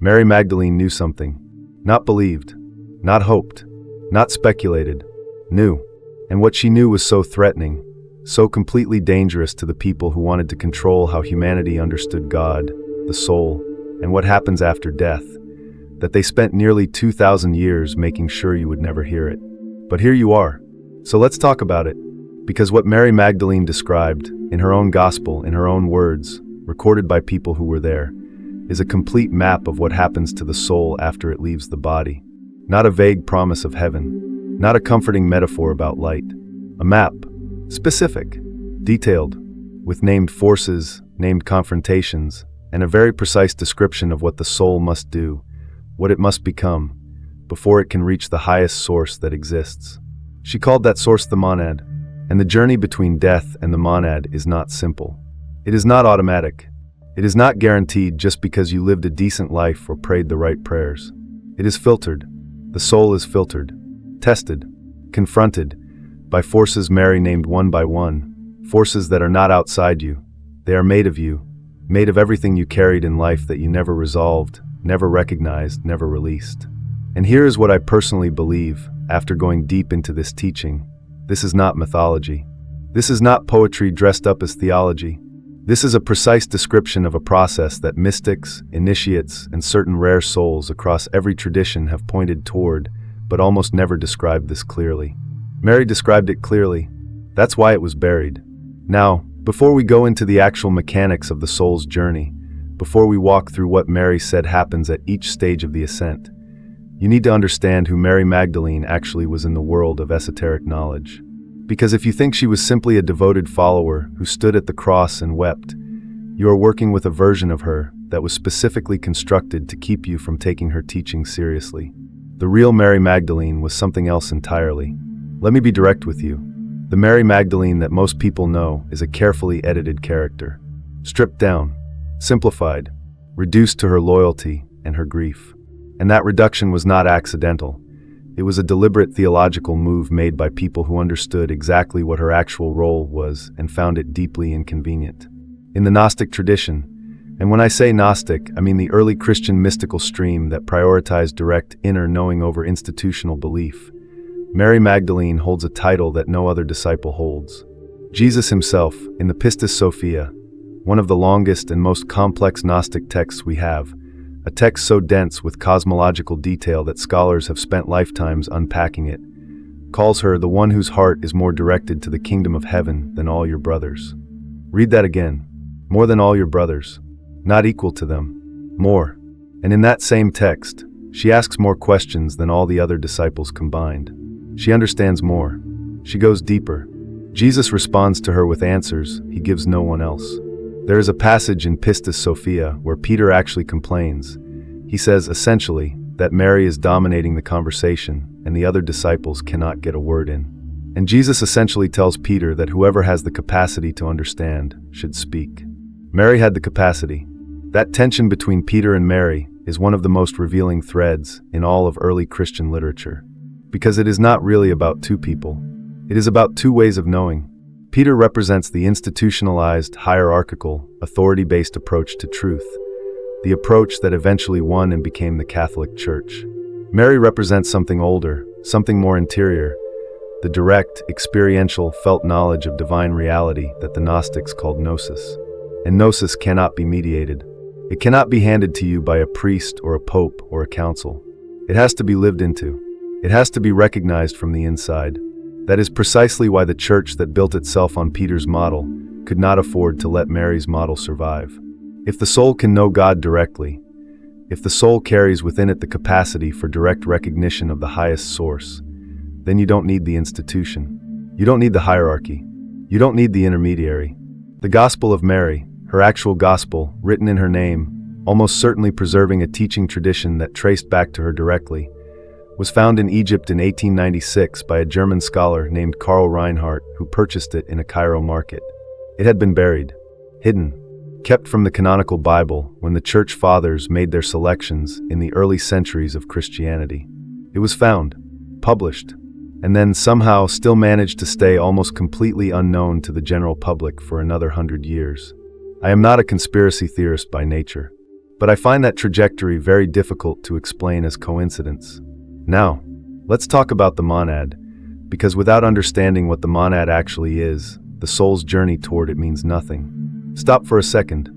Mary Magdalene knew something. Not believed, not hoped, not speculated, knew. And what she knew was so threatening, so completely dangerous to the people who wanted to control how humanity understood God, the soul, and what happens after death, that they spent nearly 2,000 years making sure you would never hear it. But here you are. So let's talk about it. Because what Mary Magdalene described, in her own gospel, in her own words, recorded by people who were there, is a complete map of what happens to the soul after it leaves the body. Not a vague promise of heaven, not a comforting metaphor about light. A map, specific, detailed, with named forces, named confrontations, and a very precise description of what the soul must do, what it must become, before it can reach the highest source that exists. She called that source the MONAD, and the journey between death and the MONAD is not simple. It is not automatic. It is not guaranteed just because you lived a decent life or prayed the right prayers. It is filtered. The soul is filtered, tested, confronted by forces Mary named one by one, forces that are not outside you. They are made of you, made of everything you carried in life that you never resolved, never recognized, never released. And here is what I personally believe after going deep into this teaching. This is not mythology. This is not poetry dressed up as theology. This is a precise description of a process that mystics, initiates, and certain rare souls across every tradition have pointed toward, but almost never described this clearly. Mary described it clearly. That's why it was buried. Now, before we go into the actual mechanics of the soul's journey, before we walk through what Mary said happens at each stage of the ascent, you need to understand who Mary Magdalene actually was in the world of esoteric knowledge. Because if you think she was simply a devoted follower who stood at the cross and wept, you are working with a version of her that was specifically constructed to keep you from taking her teaching seriously. The real Mary Magdalene was something else entirely. Let me be direct with you. The Mary Magdalene that most people know is a carefully edited character. Stripped down, simplified, reduced to her loyalty and her grief. And that reduction was not accidental. It was a deliberate theological move made by people who understood exactly what her actual role was and found it deeply inconvenient. In the Gnostic tradition, and when I say Gnostic, I mean the early Christian mystical stream that prioritized direct inner knowing over institutional belief, Mary Magdalene holds a title that no other disciple holds. Jesus himself, in the Pistis Sophia, one of the longest and most complex Gnostic texts we have, a text so dense with cosmological detail that scholars have spent lifetimes unpacking it, calls her the one whose heart is more directed to the kingdom of heaven than all your brothers. Read that again. More than all your brothers. Not equal to them. More. And in that same text, she asks more questions than all the other disciples combined. She understands more. She goes deeper. Jesus responds to her with answers he gives no one else. There is a passage in Pistis Sophia where Peter actually complains. He says, essentially, that Mary is dominating the conversation and the other disciples cannot get a word in. And Jesus essentially tells Peter that whoever has the capacity to understand should speak. Mary had the capacity. That tension between Peter and Mary is one of the most revealing threads in all of early Christian literature. Because it is not really about two people. It is about two ways of knowing. Peter represents the institutionalized, hierarchical, authority-based approach to truth, the approach that eventually won and became the Catholic Church. Mary represents something older, something more interior, the direct, experiential, felt knowledge of divine reality that the Gnostics called gnosis. And gnosis cannot be mediated. It cannot be handed to you by a priest or a pope or a council. It has to be lived into. It has to be recognized from the inside. That is precisely why the church that built itself on Peter's model could not afford to let Mary's model survive. If the soul can know God directly, if the soul carries within it the capacity for direct recognition of the highest source, then you don't need the institution. You don't need the hierarchy. You don't need the intermediary. The Gospel of Mary, her actual gospel, written in her name, almost certainly preserving a teaching tradition that traced back to her directly, was found in Egypt in 1896 by a German scholar named Karl Reinhardt who purchased it in a Cairo market. It had been buried, hidden, kept from the canonical Bible when the Church Fathers made their selections in the early centuries of Christianity. It was found, published, and then somehow still managed to stay almost completely unknown to the general public for another 100 years. I am not a conspiracy theorist by nature, But I find that trajectory very difficult to explain as coincidence. Now, let's talk about the monad, because without understanding what the monad actually is, the soul's journey toward it means nothing. Stop for a second.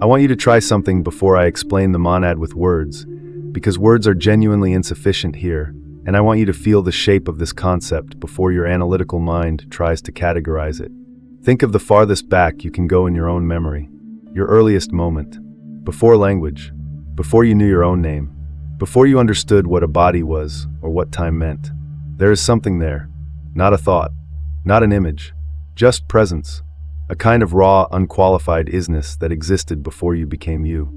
I want you to try something before I explain the monad with words, because words are genuinely insufficient here, and I want you to feel the shape of this concept before your analytical mind tries to categorize it. Think of the farthest back you can go in your own memory, your earliest moment, before language, before you knew your own name, before you understood what a body was or what time meant. There is something there, not a thought, not an image, just presence, a kind of raw, unqualified isness that existed before you became you.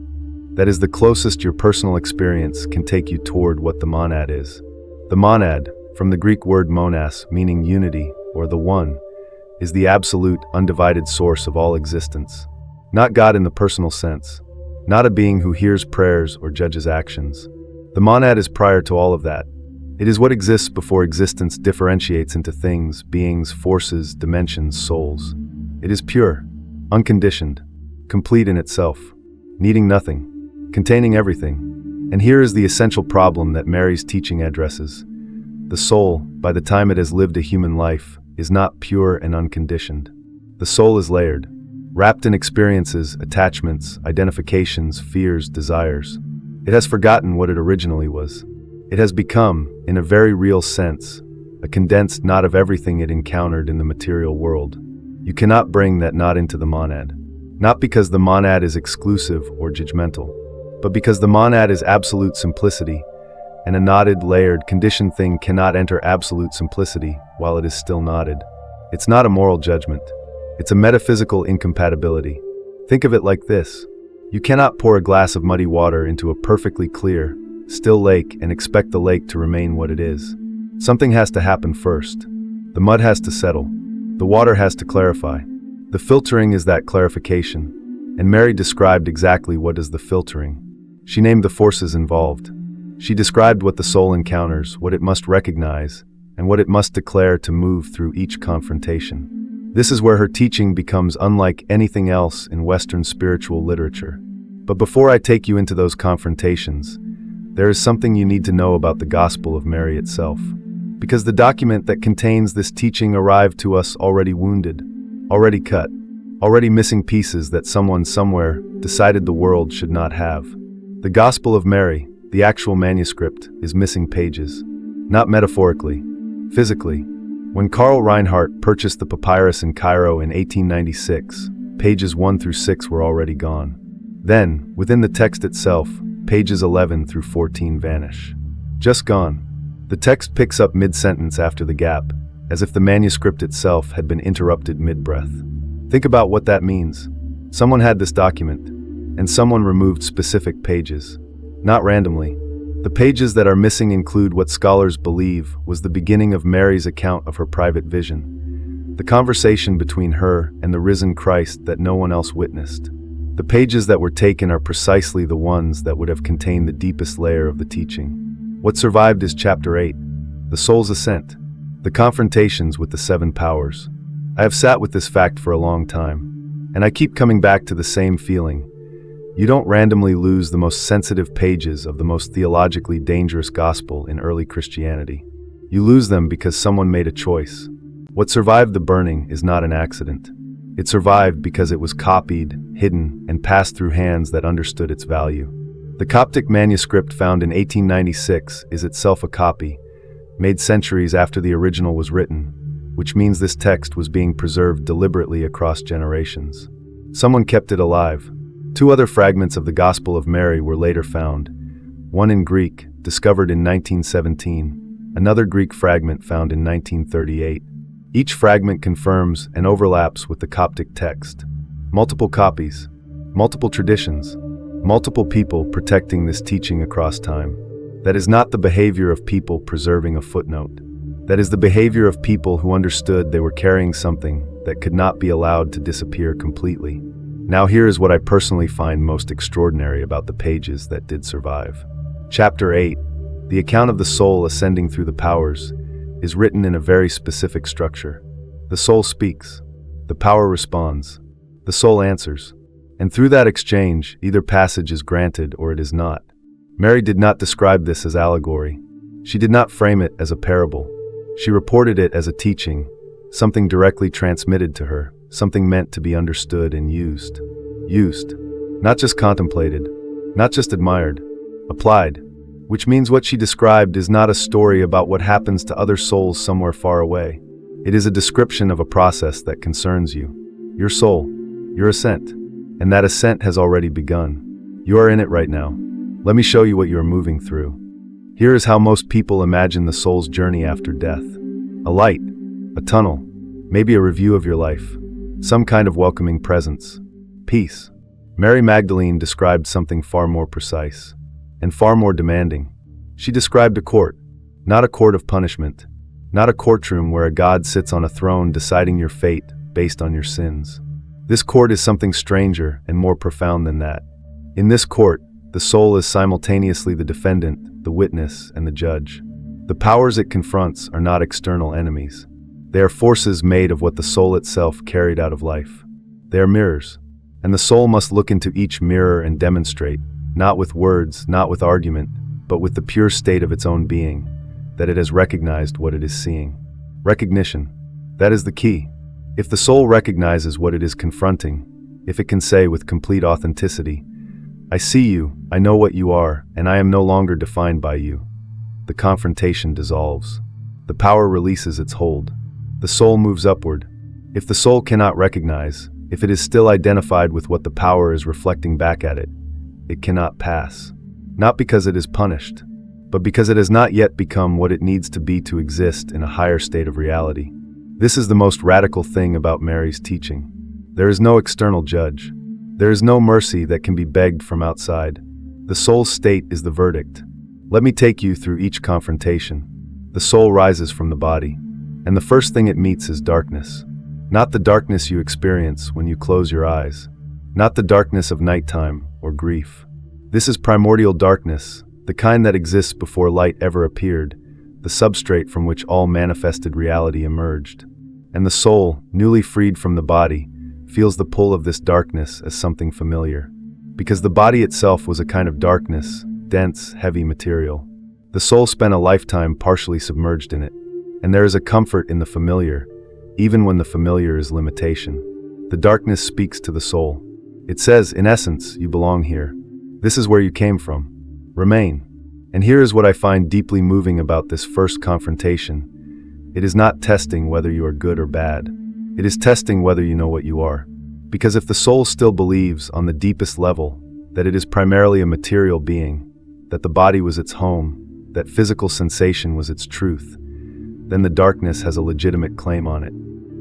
That is the closest your personal experience can take you toward what the monad is. The monad, from the Greek word monas, meaning unity or the one, is the absolute, undivided source of all existence. Not God in the personal sense, not a being who hears prayers or judges actions. The monad is prior to all of that. It is what exists before existence differentiates into things, beings, forces, dimensions, souls. It is pure, unconditioned, complete in itself, needing nothing, containing everything. And here is the essential problem that Mary's teaching addresses. The soul, by the time it has lived a human life, is not pure and unconditioned. The soul is layered, wrapped in experiences, attachments, identifications, fears, desires. It has forgotten what it originally was. It has become, in a very real sense, a condensed knot of everything it encountered in the material world. You cannot bring that knot into the monad. Not because the monad is exclusive or judgmental, but because the monad is absolute simplicity, and a knotted, layered, conditioned thing cannot enter absolute simplicity while it is still knotted. It's not a moral judgment. It's a metaphysical incompatibility. Think of it like this. You cannot pour a glass of muddy water into a perfectly clear, still lake and expect the lake to remain what it is. Something has to happen first. The mud has to settle. The water has to clarify. The filtering is that clarification. And Mary described exactly what is the filtering. She named the forces involved. She described what the soul encounters, what it must recognize, and what it must declare to move through each confrontation. This is where her teaching becomes unlike anything else in Western spiritual literature. But before I take you into those confrontations, there is something you need to know about the Gospel of Mary itself. Because the document that contains this teaching arrived to us already wounded, already cut, already missing pieces that someone somewhere decided the world should not have. The Gospel of Mary, the actual manuscript, is missing pages. Not metaphorically, physically. When Karl Reinhardt purchased the papyrus in Cairo in 1896, pages 1 through 6 were already gone. Then, within the text itself, pages 11 through 14 vanish. Just gone. The text picks up mid-sentence after the gap, as if the manuscript itself had been interrupted mid-breath. Think about what that means. Someone had this document, and someone removed specific pages. Not randomly. The pages that are missing include what scholars believe was the beginning of Mary's account of her private vision, the conversation between her and the risen Christ that no one else witnessed. The pages that were taken are precisely the ones that would have contained the deepest layer of the teaching. What survived is chapter 8, the soul's ascent, the confrontations with the 7 powers. I have sat with this fact for a long time, and I keep coming back to the same feeling. You don't randomly lose the most sensitive pages of the most theologically dangerous gospel in early Christianity. You lose them because someone made a choice. What survived the burning is not an accident. It survived because it was copied, hidden, and passed through hands that understood its value. The Coptic manuscript found in 1896 is itself a copy, made centuries after the original was written, which means this text was being preserved deliberately across generations. Someone kept it alive. 2 other fragments of the Gospel of Mary were later found, one in Greek, discovered in 1917, another Greek fragment found in 1938. Each fragment confirms and overlaps with the Coptic text. Multiple copies, multiple traditions, multiple people protecting this teaching across time. That is not the behavior of people preserving a footnote. That is the behavior of people who understood they were carrying something that could not be allowed to disappear completely. Now here is what I personally find most extraordinary about the pages that did survive. Chapter 8, the account of the soul ascending through the powers, is written in a very specific structure. The soul speaks. The power responds. The soul answers. And through that exchange, either passage is granted or it is not. Mary did not describe this as allegory. She did not frame it as a parable. She reported it as a teaching, something directly transmitted to her, something meant to be understood and used. Used. Not just contemplated, not just admired, applied. Which means what she described is not a story about what happens to other souls somewhere far away. It is a description of a process that concerns you. Your soul, your ascent. And that ascent has already begun. You are in it right now. Let me show you what you are moving through. Here is how most people imagine the soul's journey after death. A light, a tunnel, maybe a review of your life, some kind of welcoming presence, peace. Mary Magdalene described something far more precise and far more demanding. She described a court, not a court of punishment, not a courtroom where a god sits on a throne deciding your fate based on your sins. This court is something stranger and more profound than that. In this court, the soul is simultaneously the defendant, the witness, and the judge. The powers it confronts are not external enemies. They are forces made of what the soul itself carried out of life. They are mirrors, and the soul must look into each mirror and demonstrate, not with words, not with argument, but with the pure state of its own being, that it has recognized what it is seeing. Recognition. That is the key. If the soul recognizes what it is confronting, if it can say with complete authenticity, "I see you, I know what you are, and I am no longer defined by you," the confrontation dissolves. The power releases its hold. The soul moves upward. If the soul cannot recognize, if it is still identified with what the power is reflecting back at it, it cannot pass. Not because it is punished, but because it has not yet become what it needs to be to exist in a higher state of reality. This is the most radical thing about Mary's teaching. There is no external judge. There is no mercy that can be begged from outside. The soul's state is the verdict. Let me take you through each confrontation. The soul rises from the body, and the first thing it meets is darkness. Not the darkness you experience when you close your eyes. Not the darkness of nighttime or grief. This is primordial darkness, the kind that exists before light ever appeared, the substrate from which all manifested reality emerged. And the soul, newly freed from the body, feels the pull of this darkness as something familiar. Because the body itself was a kind of darkness, dense, heavy material. The soul spent a lifetime partially submerged in it. And there is a comfort in the familiar, even when the familiar is limitation. The darkness speaks to the soul. It says, in essence, you belong here. This is where you came from. Remain. And here is what I find deeply moving about this first confrontation. It is not testing whether you are good or bad. It is testing whether you know what you are. Because if the soul still believes, on the deepest level, that it is primarily a material being, that the body was its home, that physical sensation was its truth, then the darkness has a legitimate claim on it.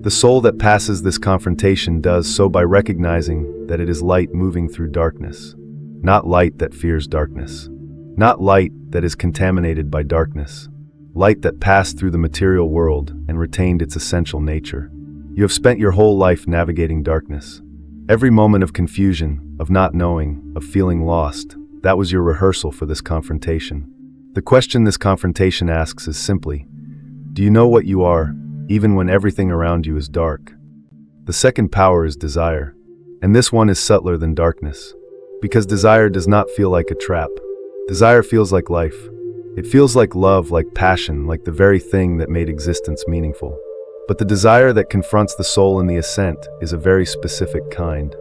The soul that passes this confrontation does so by recognizing that it is light moving through darkness, not light that fears darkness, not light that is contaminated by darkness, light that passed through the material world and retained its essential nature. You have spent your whole life navigating darkness. Every moment of confusion, of not knowing, of feeling lost, that was your rehearsal for this confrontation. The question this confrontation asks is simply, do you know what you are, even when everything around you is dark? The second power is desire, and this one is subtler than darkness, because desire does not feel like a trap. Desire feels like life. It feels like love, like passion, like the very thing that made existence meaningful. But the desire that confronts the soul in the ascent is a very specific kind.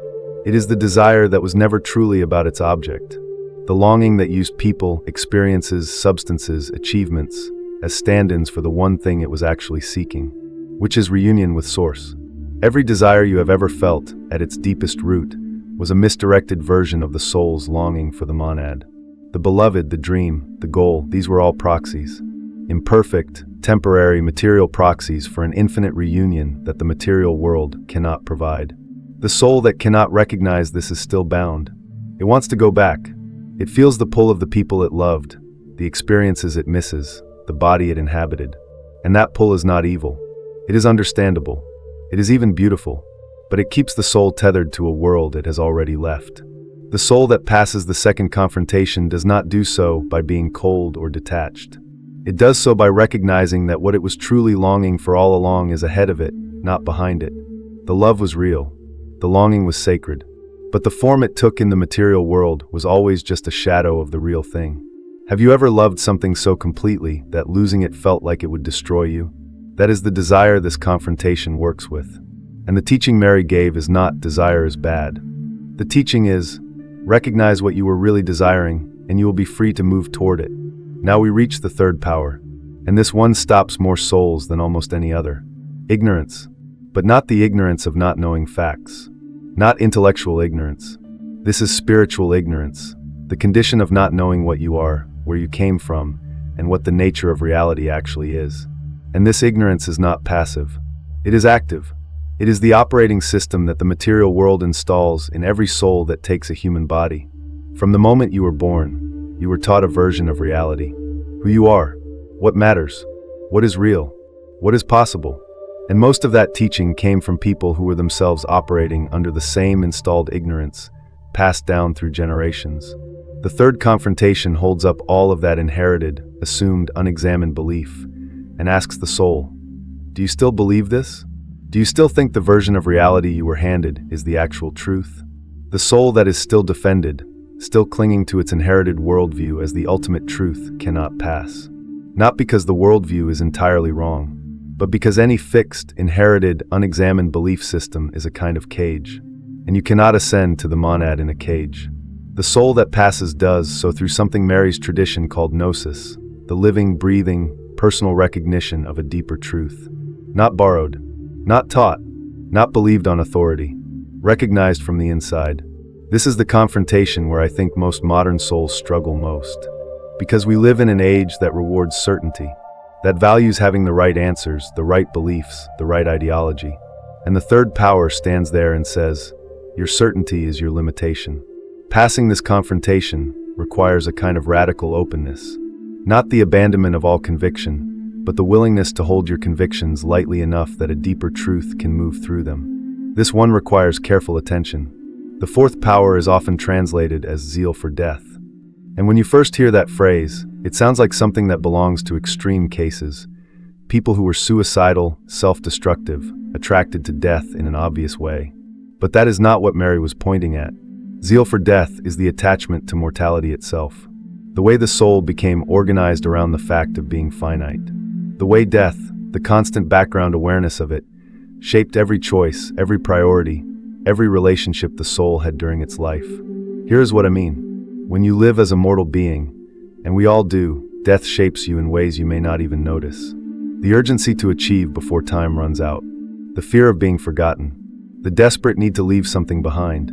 It is the desire that was never truly about its object. The longing that used people, experiences, substances, achievements as stand-ins for the one thing it was actually seeking, which is reunion with Source. Every desire you have ever felt, at its deepest root, was a misdirected version of the soul's longing for the monad. The beloved, the dream, the goal, these were all proxies. Imperfect, temporary, material proxies for an infinite reunion that the material world cannot provide. The soul that cannot recognize this is still bound. It wants to go back. It feels the pull of the people it loved, the experiences it misses, the body it inhabited. And that pull is not evil. It is understandable. It is even beautiful. But it keeps the soul tethered to a world it has already left. The soul that passes the second confrontation does not do so by being cold or detached. It does so by recognizing that what it was truly longing for all along is ahead of it, not behind it. The love was real. The longing was sacred. but the form it took in the material world was always just a shadow of the real thing. Have you ever loved something so completely that losing it felt like it would destroy you? That is the desire this confrontation works with. And the teaching Mary gave is not desire is bad. The teaching is, recognize what you were really desiring, and you will be free to move toward it. Now we reach the third power, and this one stops more souls than almost any other. Ignorance, but not the ignorance of not knowing facts. Not intellectual ignorance. This is spiritual ignorance, the condition of not knowing what you are, where you came from, and what the nature of reality actually is. And this ignorance is not passive. It is active. It is the operating system that the material world installs in every soul that takes a human body. From the moment you were born, you were taught a version of reality. Who you are, what matters, what is real, what is possible. And most of that teaching came from people who were themselves operating under the same installed ignorance, passed down through generations. The third confrontation holds up all of that inherited, assumed, unexamined belief, and asks the soul, do you still believe this? Do you still think the version of reality you were handed is the actual truth? The soul that is still defended, still clinging to its inherited worldview as the ultimate truth, cannot pass. Not because the worldview is entirely wrong, but because any fixed, inherited, unexamined belief system is a kind of cage, and you cannot ascend to the monad in a cage. The soul that passes does so through something Mary's tradition called gnosis, the living, breathing, personal recognition of a deeper truth. Not borrowed, not taught, not believed on authority, recognized from the inside. This is the confrontation where I think most modern souls struggle most. Because we live in an age that rewards certainty, that values having the right answers, the right beliefs, the right ideology. And the third power stands there and says, your certainty is your limitation. Passing this confrontation requires a kind of radical openness. Not the abandonment of all conviction, but the willingness to hold your convictions lightly enough that a deeper truth can move through them. This one requires careful attention. The fourth power is often translated as zeal for death. And when you first hear that phrase, it sounds like something that belongs to extreme cases. People who were suicidal, self-destructive, attracted to death in an obvious way. But that is not what Mary was pointing at. Zeal for death is the attachment to mortality itself. The way the soul became organized around the fact of being finite. The way death, the constant background awareness of it, shaped every choice, every priority, every relationship the soul had during its life. Here is what I mean. When you live as a mortal being, and we all do, death shapes you in ways you may not even notice. The urgency to achieve before time runs out. The fear of being forgotten. The desperate need to leave something behind.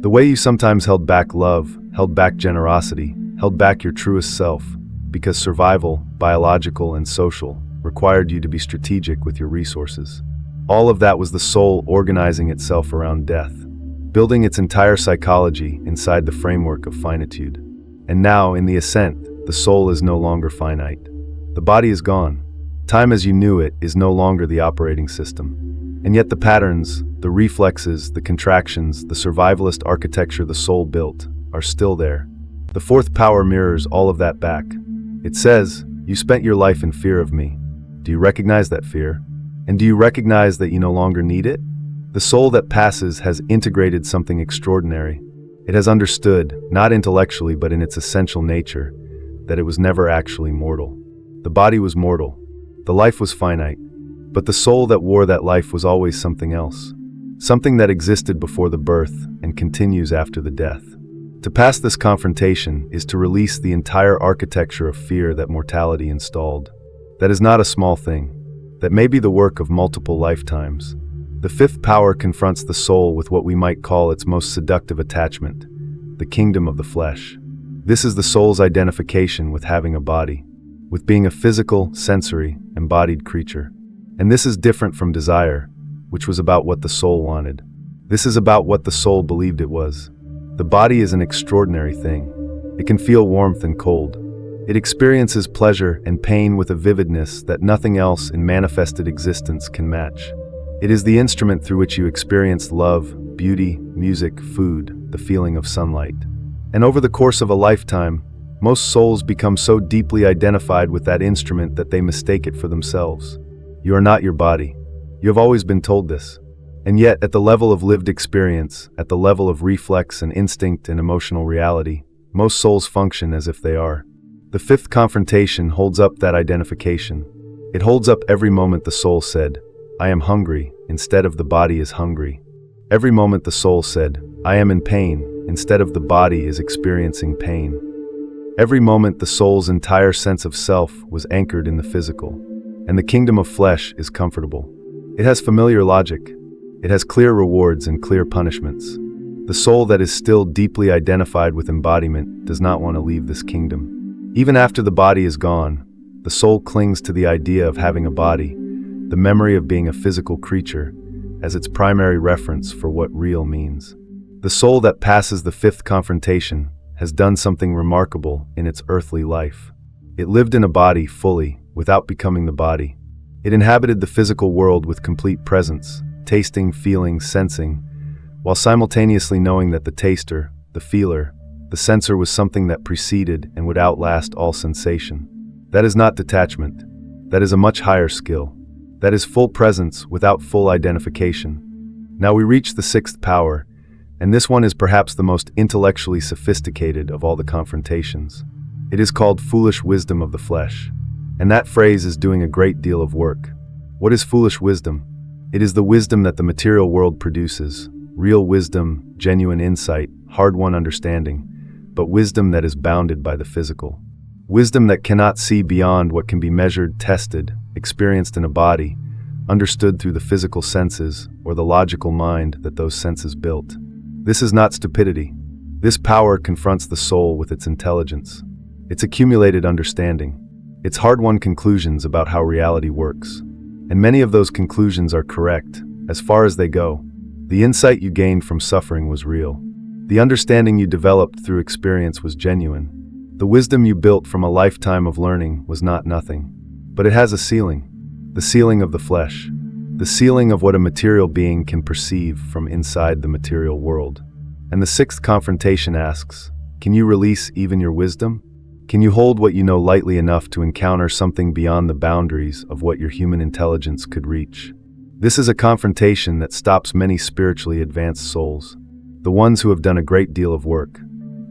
The way you sometimes held back love, held back generosity, held back your truest self, because survival, biological and social, required you to be strategic with your resources. All of that was the soul organizing itself around death, building its entire psychology inside the framework of finitude. And now, in the ascent, the soul is no longer finite. The body is gone. Time as you knew it is no longer the operating system. And yet the patterns, the reflexes, the contractions, the survivalist architecture the soul built, are still there. The fourth power mirrors all of that back. It says, you spent your life in fear of me. Do you recognize that fear? And do you recognize that you no longer need it? The soul that passes has integrated something extraordinary. It has understood, not intellectually but in its essential nature, that it was never actually mortal. The body was mortal. The life was finite. But the soul that wore that life was always something else. Something that existed before the birth and continues after the death. To pass this confrontation is to release the entire architecture of fear that mortality installed. That is not a small thing. That may be the work of multiple lifetimes. The fifth power confronts the soul with what we might call its most seductive attachment, the kingdom of the flesh. This is the soul's identification with having a body, with being a physical, sensory, embodied creature. And this is different from desire, which was about what the soul wanted. This is about what the soul believed it was. The body is an extraordinary thing. It can feel warmth and cold. It experiences pleasure and pain with a vividness that nothing else in manifested existence can match. It is the instrument through which you experience love, beauty, music, food, the feeling of sunlight. And over the course of a lifetime, most souls become so deeply identified with that instrument that they mistake it for themselves. You are not your body. You have always been told this. And yet, at the level of lived experience, at the level of reflex and instinct and emotional reality, most souls function as if they are. The fifth confrontation holds up that identification. It holds up every moment the soul said, "I am hungry," instead of "the body is hungry." Every moment the soul said, "I am in pain," instead of "the body is experiencing pain." Every moment the soul's entire sense of self was anchored in the physical. And the kingdom of flesh is comfortable. It has familiar logic. It has clear rewards and clear punishments. The soul that is still deeply identified with embodiment does not want to leave this kingdom. Even after the body is gone, the soul clings to the idea of having a body, the memory of being a physical creature, as its primary reference for what real means. The soul that passes the fifth confrontation has done something remarkable in its earthly life. It lived in a body fully, without becoming the body. It inhabited the physical world with complete presence, tasting, feeling, sensing, while simultaneously knowing that the taster, the feeler, the sensor was something that preceded and would outlast all sensation. That is not detachment. That is a much higher skill. That is full presence without full identification. Now we reach the sixth power, and this one is perhaps the most intellectually sophisticated of all the confrontations. It is called foolish wisdom of the flesh. And that phrase is doing a great deal of work. What is foolish wisdom? It is the wisdom that the material world produces, real wisdom, genuine insight, hard-won understanding, but wisdom that is bounded by the physical. Wisdom that cannot see beyond what can be measured, tested, experienced in a body, understood through the physical senses or the logical mind that those senses built. This is not stupidity. This power confronts the soul with its intelligence, its accumulated understanding, its hard-won conclusions about how reality works. And many of those conclusions are correct, as far as they go. The insight you gained from suffering was real. The understanding you developed through experience was genuine. The wisdom you built from a lifetime of learning was not nothing. But it has a ceiling. The ceiling of the flesh. The ceiling of what a material being can perceive from inside the material world. And the sixth confrontation asks, can you release even your wisdom? Can you hold what you know lightly enough to encounter something beyond the boundaries of what your human intelligence could reach? This is a confrontation that stops many spiritually advanced souls, the ones who have done a great deal of work,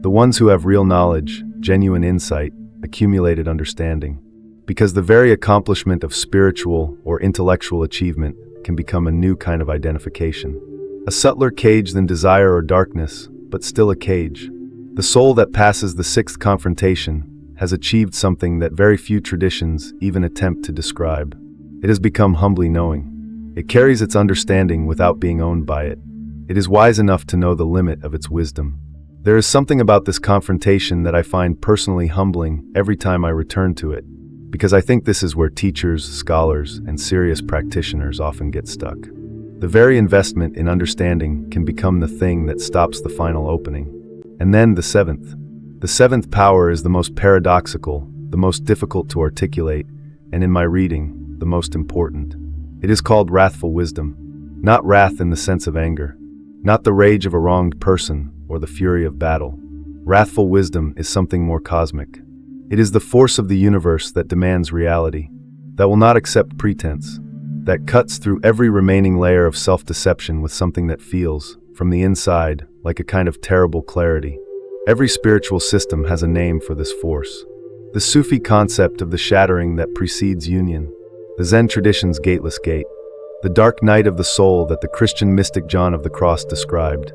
the ones who have real knowledge, genuine insight, accumulated understanding. Because the very accomplishment of spiritual or intellectual achievement can become a new kind of identification. A subtler cage than desire or darkness, but still a cage. The soul that passes the sixth confrontation has achieved something that very few traditions even attempt to describe. It has become humbly knowing. It carries its understanding without being owned by it. It is wise enough to know the limit of its wisdom. There is something about this confrontation that I find personally humbling every time I return to it, because I think this is where teachers, scholars, and serious practitioners often get stuck. The very investment in understanding can become the thing that stops the final opening. And then the seventh. The seventh power is the most paradoxical, the most difficult to articulate, and in my reading, the most important. It is called wrathful wisdom. Not wrath in the sense of anger, not the rage of a wronged person or the fury of battle. Wrathful wisdom is something more cosmic. It is the force of the universe that demands reality, that will not accept pretense, that cuts through every remaining layer of self-deception with something that feels, from the inside, like a kind of terrible clarity. Every spiritual system has a name for this force. The Sufi concept of the shattering that precedes union, the Zen tradition's gateless gate, the dark night of the soul that the Christian mystic John of the Cross described.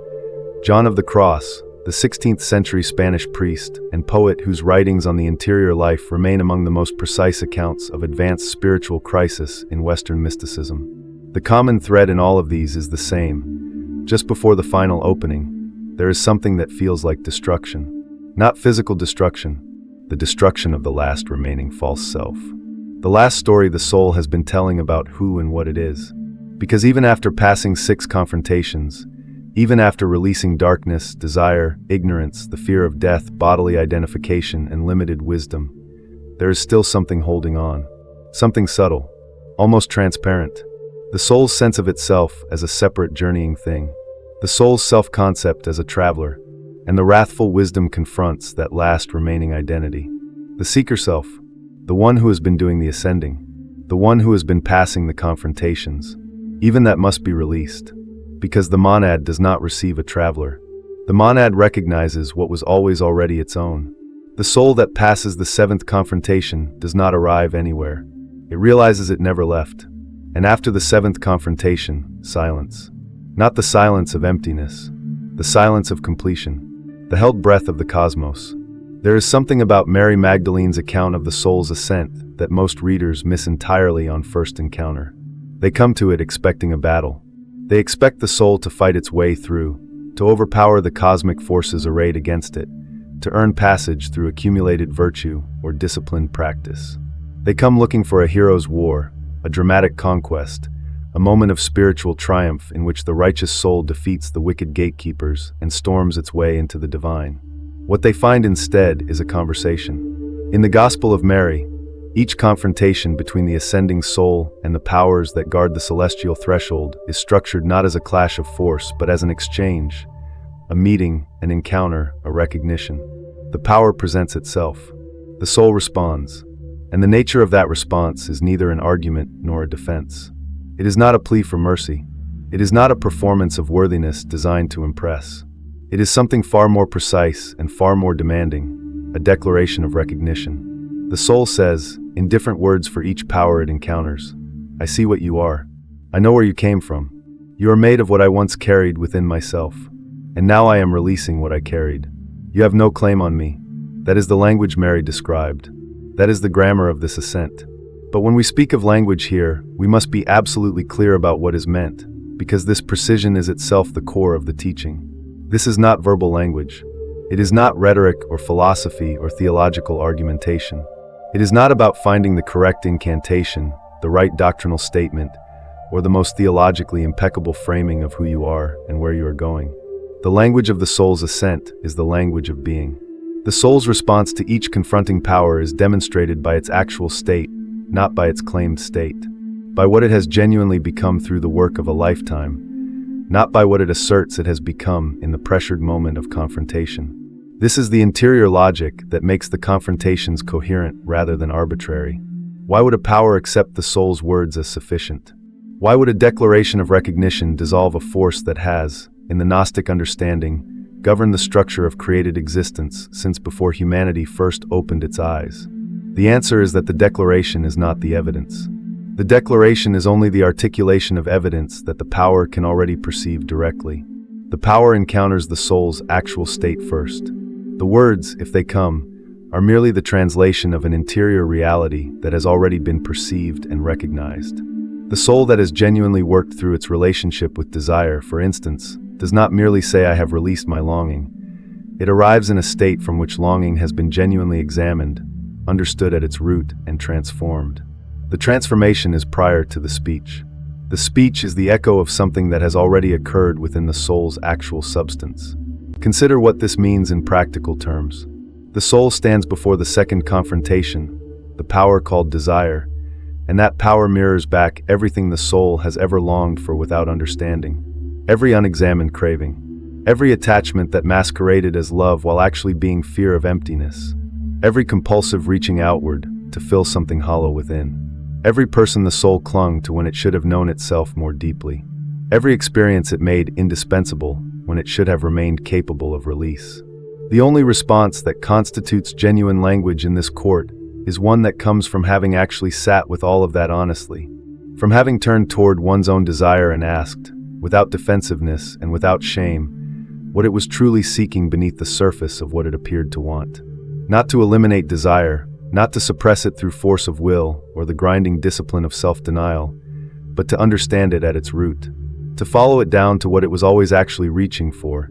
John of the Cross, the 16th century Spanish priest and poet whose writings on the interior life remain among the most precise accounts of advanced spiritual crisis in Western mysticism. The common thread in all of these is the same. Just before the final opening, there is something that feels like destruction. Not physical destruction, the destruction of the last remaining false self. The last story the soul has been telling about who and what it is. Because even after passing 6 confrontations, even after releasing darkness, desire, ignorance, the fear of death, bodily identification, and limited wisdom, there is still something holding on. Something subtle, almost transparent. The soul's sense of itself as a separate journeying thing. The soul's self-concept as a traveler. And the wrathful wisdom confronts that last remaining identity. The seeker self, the one who has been doing the ascending, the one who has been passing the confrontations. Even that must be released. because the monad does not receive a traveler. The monad recognizes what was always already its own. The soul that passes the seventh confrontation does not arrive anywhere. It realizes it never left. And after the seventh confrontation, silence. Not the silence of emptiness, the silence of completion, the held breath of the cosmos. There is something about Mary Magdalene's account of the soul's ascent that most readers miss entirely on first encounter. They come to it expecting a battle. They expect the soul to fight its way through, to overpower the cosmic forces arrayed against it, to earn passage through accumulated virtue or disciplined practice. They come looking for a hero's war, a dramatic conquest, a moment of spiritual triumph in which the righteous soul defeats the wicked gatekeepers and storms its way into the divine. What they find instead is a conversation. In the Gospel of Mary, each confrontation between the ascending soul and the powers that guard the celestial threshold is structured not as a clash of force, but as an exchange, a meeting, an encounter, a recognition. The power presents itself. The soul responds. And the nature of that response is neither an argument nor a defense. It is not a plea for mercy. It is not a performance of worthiness designed to impress. It is something far more precise and far more demanding, a declaration of recognition. The soul says, in different words for each power it encounters, I see what you are. I know where you came from. You are made of what I once carried within myself, and now I am releasing what I carried. You have no claim on me. That is the language Mary described. That is the grammar of this ascent. But when we speak of language here, we must be absolutely clear about what is meant, because this precision is itself the core of the teaching. This is not verbal language. It is not rhetoric or philosophy or theological argumentation. It is not about finding the correct incantation, the right doctrinal statement, or the most theologically impeccable framing of who you are and where you are going. The language of the soul's ascent is the language of being. The soul's response to each confronting power is demonstrated by its actual state, not by its claimed state, by what it has genuinely become through the work of a lifetime, not by what it asserts it has become in the pressured moment of confrontation. This is the interior logic that makes the confrontations coherent rather than arbitrary. Why would a power accept the soul's words as sufficient? Why would a declaration of recognition dissolve a force that has, in the Gnostic understanding, governed the structure of created existence since before humanity first opened its eyes? The answer is that the declaration is not the evidence. The declaration is only the articulation of evidence that the power can already perceive directly. The power encounters the soul's actual state first. The words, if they come, are merely the translation of an interior reality that has already been perceived and recognized. The soul that has genuinely worked through its relationship with desire, for instance, does not merely say, I have released my longing. It arrives in a state from which longing has been genuinely examined, understood at its root, and transformed. The transformation is prior to the speech. The speech is the echo of something that has already occurred within the soul's actual substance. Consider what this means in practical terms. The soul stands before the second confrontation, the power called desire, and that power mirrors back everything the soul has ever longed for without understanding. Every unexamined craving, every attachment that masqueraded as love while actually being fear of emptiness, every compulsive reaching outward to fill something hollow within, every person the soul clung to when it should have known itself more deeply, every experience it made indispensable when it should have remained capable of release. The only response that constitutes genuine language in this court is one that comes from having actually sat with all of that honestly, from having turned toward one's own desire and asked, without defensiveness and without shame, what it was truly seeking beneath the surface of what it appeared to want. Not to eliminate desire, not to suppress it through force of will or the grinding discipline of self-denial, but to understand it at its root, to follow it down to what it was always actually reaching for,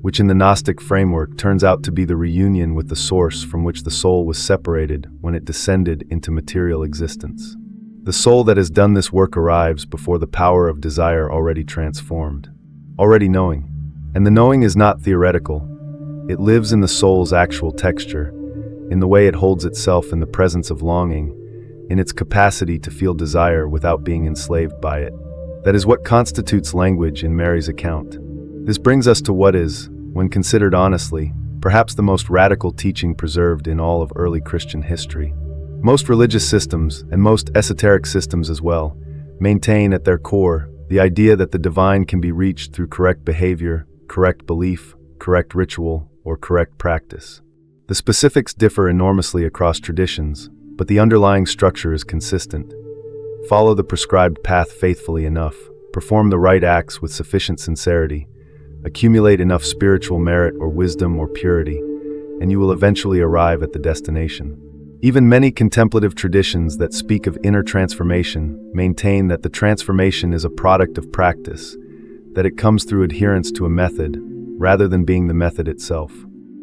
which in the Gnostic framework turns out to be the reunion with the source from which the soul was separated when it descended into material existence. The soul that has done this work arrives before the power of desire already transformed, already knowing. And the knowing is not theoretical. It lives in the soul's actual texture, in the way it holds itself in the presence of longing, in its capacity to feel desire without being enslaved by it. That is what constitutes language in Mary's account. This brings us to what is, when considered honestly, perhaps the most radical teaching preserved in all of early Christian history. Most religious systems, and most esoteric systems as well, maintain at their core the idea that the divine can be reached through correct behavior, correct belief, correct ritual, or correct practice. The specifics differ enormously across traditions, but the underlying structure is consistent. Follow the prescribed path faithfully enough, perform the right acts with sufficient sincerity, accumulate enough spiritual merit or wisdom or purity, and you will eventually arrive at the destination. Even many contemplative traditions that speak of inner transformation maintain that the transformation is a product of practice, that it comes through adherence to a method, rather than being the method itself.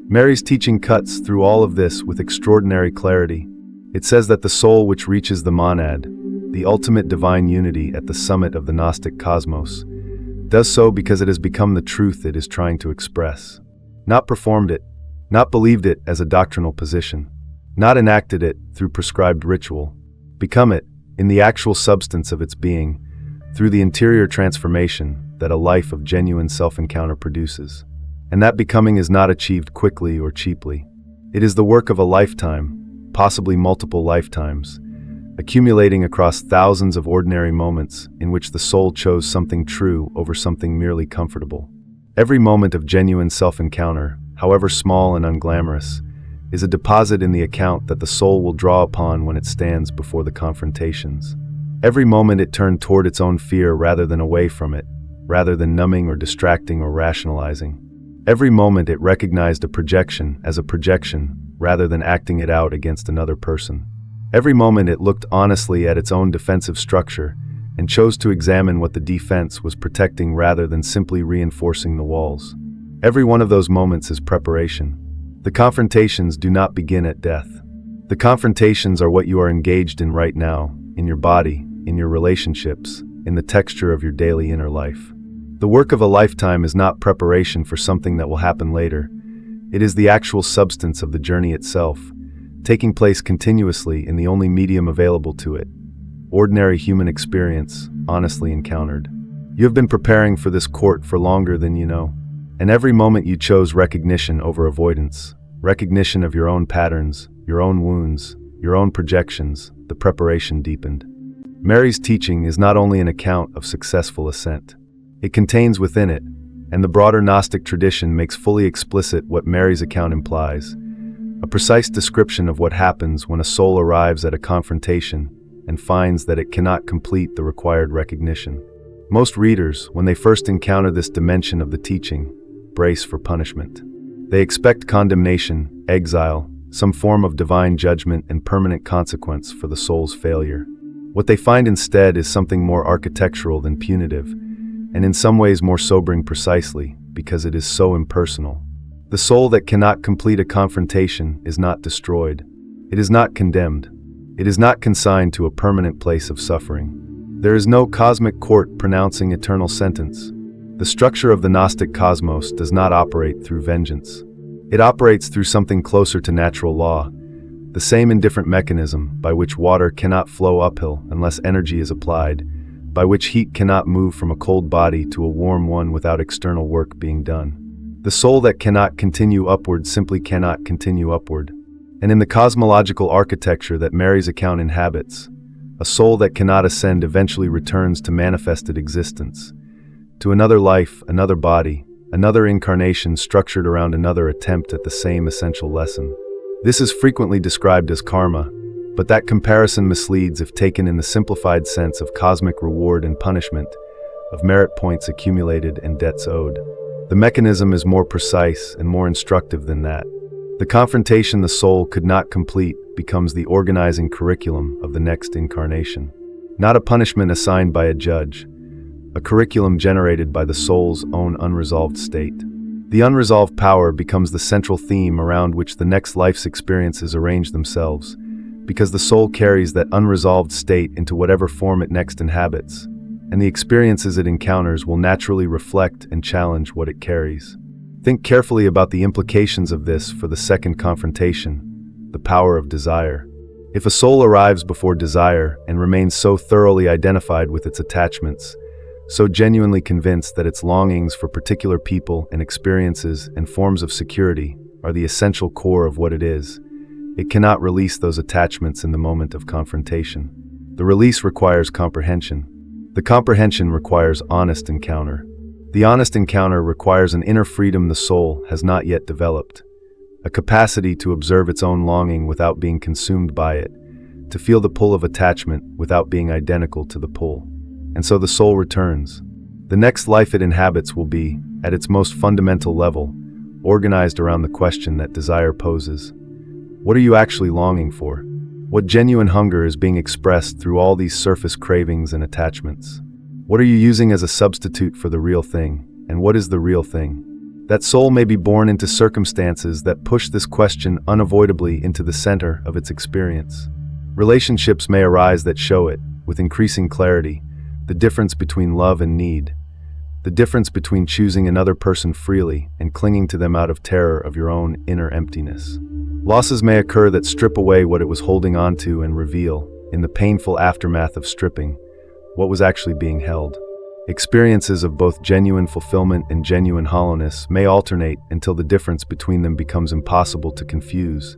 Mary's teaching cuts through all of this with extraordinary clarity. It says that the soul which reaches the monad, the ultimate divine unity at the summit of the Gnostic cosmos, does so because it has become the truth it is trying to express. Not performed it, not believed it as a doctrinal position, not enacted it through prescribed ritual. Become it, in the actual substance of its being, through the interior transformation that a life of genuine self-encounter produces. And that becoming is not achieved quickly or cheaply. It is the work of a lifetime, possibly multiple lifetimes, accumulating across thousands of ordinary moments in which the soul chose something true over something merely comfortable. Every moment of genuine self-encounter, however small and unglamorous, is a deposit in the account that the soul will draw upon when it stands before the confrontations. Every moment it turned toward its own fear rather than away from it, rather than numbing or distracting or rationalizing. Every moment it recognized a projection as a projection rather than acting it out against another person. Every moment it looked honestly at its own defensive structure and chose to examine what the defense was protecting rather than simply reinforcing the walls. Every one of those moments is preparation. The confrontations do not begin at death. The confrontations are what you are engaged in right now, in your body, in your relationships, in the texture of your daily inner life. The work of a lifetime is not preparation for something that will happen later. It is the actual substance of the journey itself, taking place continuously in the only medium available to it, ordinary human experience, honestly encountered. You have been preparing for this court for longer than you know, and every moment you chose recognition over avoidance, recognition of your own patterns, your own wounds, your own projections. The preparation deepened. Mary's teaching is not only an account of successful ascent. It contains within it, and the broader Gnostic tradition makes fully explicit what Mary's account implies, a precise description of what happens when a soul arrives at a confrontation and finds that it cannot complete the required recognition. Most readers, when they first encounter this dimension of the teaching, brace for punishment. They expect condemnation, exile, some form of divine judgment and permanent consequence for the soul's failure. What they find instead is something more architectural than punitive, and in some ways more sobering precisely because it is so impersonal. The soul that cannot complete a confrontation is not destroyed. It is not condemned. It is not consigned to a permanent place of suffering. There is no cosmic court pronouncing eternal sentence. The structure of the Gnostic cosmos does not operate through vengeance. It operates through something closer to natural law, the same indifferent mechanism by which water cannot flow uphill unless energy is applied, by which heat cannot move from a cold body to a warm one without external work being done. The soul that cannot continue upward simply cannot continue upward. And in the cosmological architecture that Mary's account inhabits, a soul that cannot ascend eventually returns to manifested existence, to another life, another body, another incarnation structured around another attempt at the same essential lesson. This is frequently described as karma, but that comparison misleads if taken in the simplified sense of cosmic reward and punishment, of merit points accumulated and debts owed. The mechanism is more precise and more instructive than that. The confrontation the soul could not complete becomes the organizing curriculum of the next incarnation. Not a punishment assigned by a judge, a curriculum generated by the soul's own unresolved state. The unresolved power becomes the central theme around which the next life's experiences arrange themselves, because the soul carries that unresolved state into whatever form it next inhabits, and the experiences it encounters will naturally reflect and challenge what it carries. Think carefully about the implications of this for the second confrontation, the power of desire. If a soul arrives before desire and remains so thoroughly identified with its attachments, so genuinely convinced that its longings for particular people and experiences and forms of security are the essential core of what it is, it cannot release those attachments in the moment of confrontation. The release requires comprehension. The comprehension requires honest encounter. The honest encounter requires an inner freedom the soul has not yet developed, a capacity to observe its own longing without being consumed by it, to feel the pull of attachment without being identical to the pull. And so the soul returns. The next life it inhabits will be, at its most fundamental level, organized around the question that desire poses. What are you actually longing for? What genuine hunger is being expressed through all these surface cravings and attachments? What are you using as a substitute for the real thing? And what is the real thing? That soul may be born into circumstances that push this question unavoidably into the center of its experience. Relationships may arise that show it, with increasing clarity, the difference between love and need, the difference between choosing another person freely and clinging to them out of terror of your own inner emptiness. Losses may occur that strip away what it was holding on to and reveal, in the painful aftermath of stripping, what was actually being held. Experiences of both genuine fulfillment and genuine hollowness may alternate until the difference between them becomes impossible to confuse,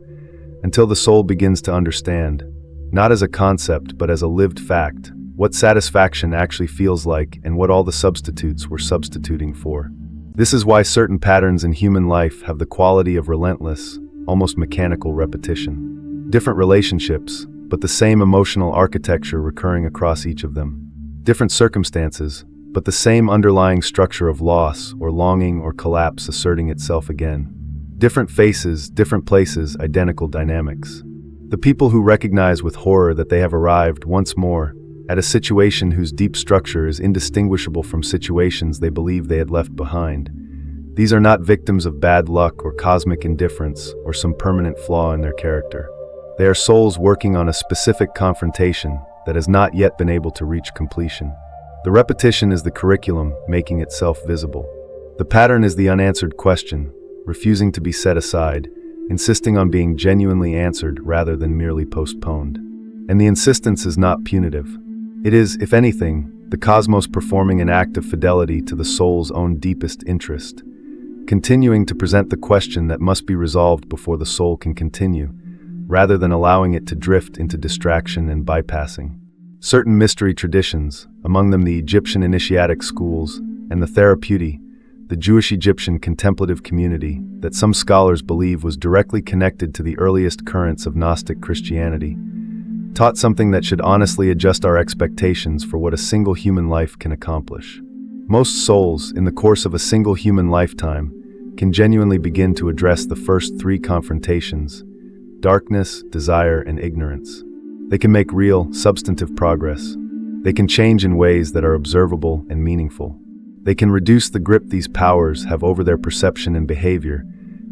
until the soul begins to understand, not as a concept but as a lived fact, what satisfaction actually feels like and what all the substitutes were substituting for. This is why certain patterns in human life have the quality of relentless, almost mechanical repetition. Different relationships, but the same emotional architecture recurring across each of them. Different circumstances, but the same underlying structure of loss or longing or collapse asserting itself again. Different faces, different places, identical dynamics. The people who recognize with horror that they have arrived once more at a situation whose deep structure is indistinguishable from situations they believe they had left behind. These are not victims of bad luck or cosmic indifference or some permanent flaw in their character. They are souls working on a specific confrontation that has not yet been able to reach completion. The repetition is the curriculum making itself visible. The pattern is the unanswered question, refusing to be set aside, insisting on being genuinely answered rather than merely postponed. And the insistence is not punitive. It is, if anything, the cosmos performing an act of fidelity to the soul's own deepest interest, continuing to present the question that must be resolved before the soul can continue, rather than allowing it to drift into distraction and bypassing. Certain mystery traditions, among them the Egyptian initiatic schools and the therapeutic, the Jewish-Egyptian contemplative community, that some scholars believe was directly connected to the earliest currents of Gnostic Christianity, taught something that should honestly adjust our expectations for what a single human life can accomplish. Most souls, in the course of a single human lifetime, can genuinely begin to address the first three confrontations: darkness, desire, and ignorance. They can make real, substantive progress. They can change in ways that are observable and meaningful. They can reduce the grip these powers have over their perception and behavior,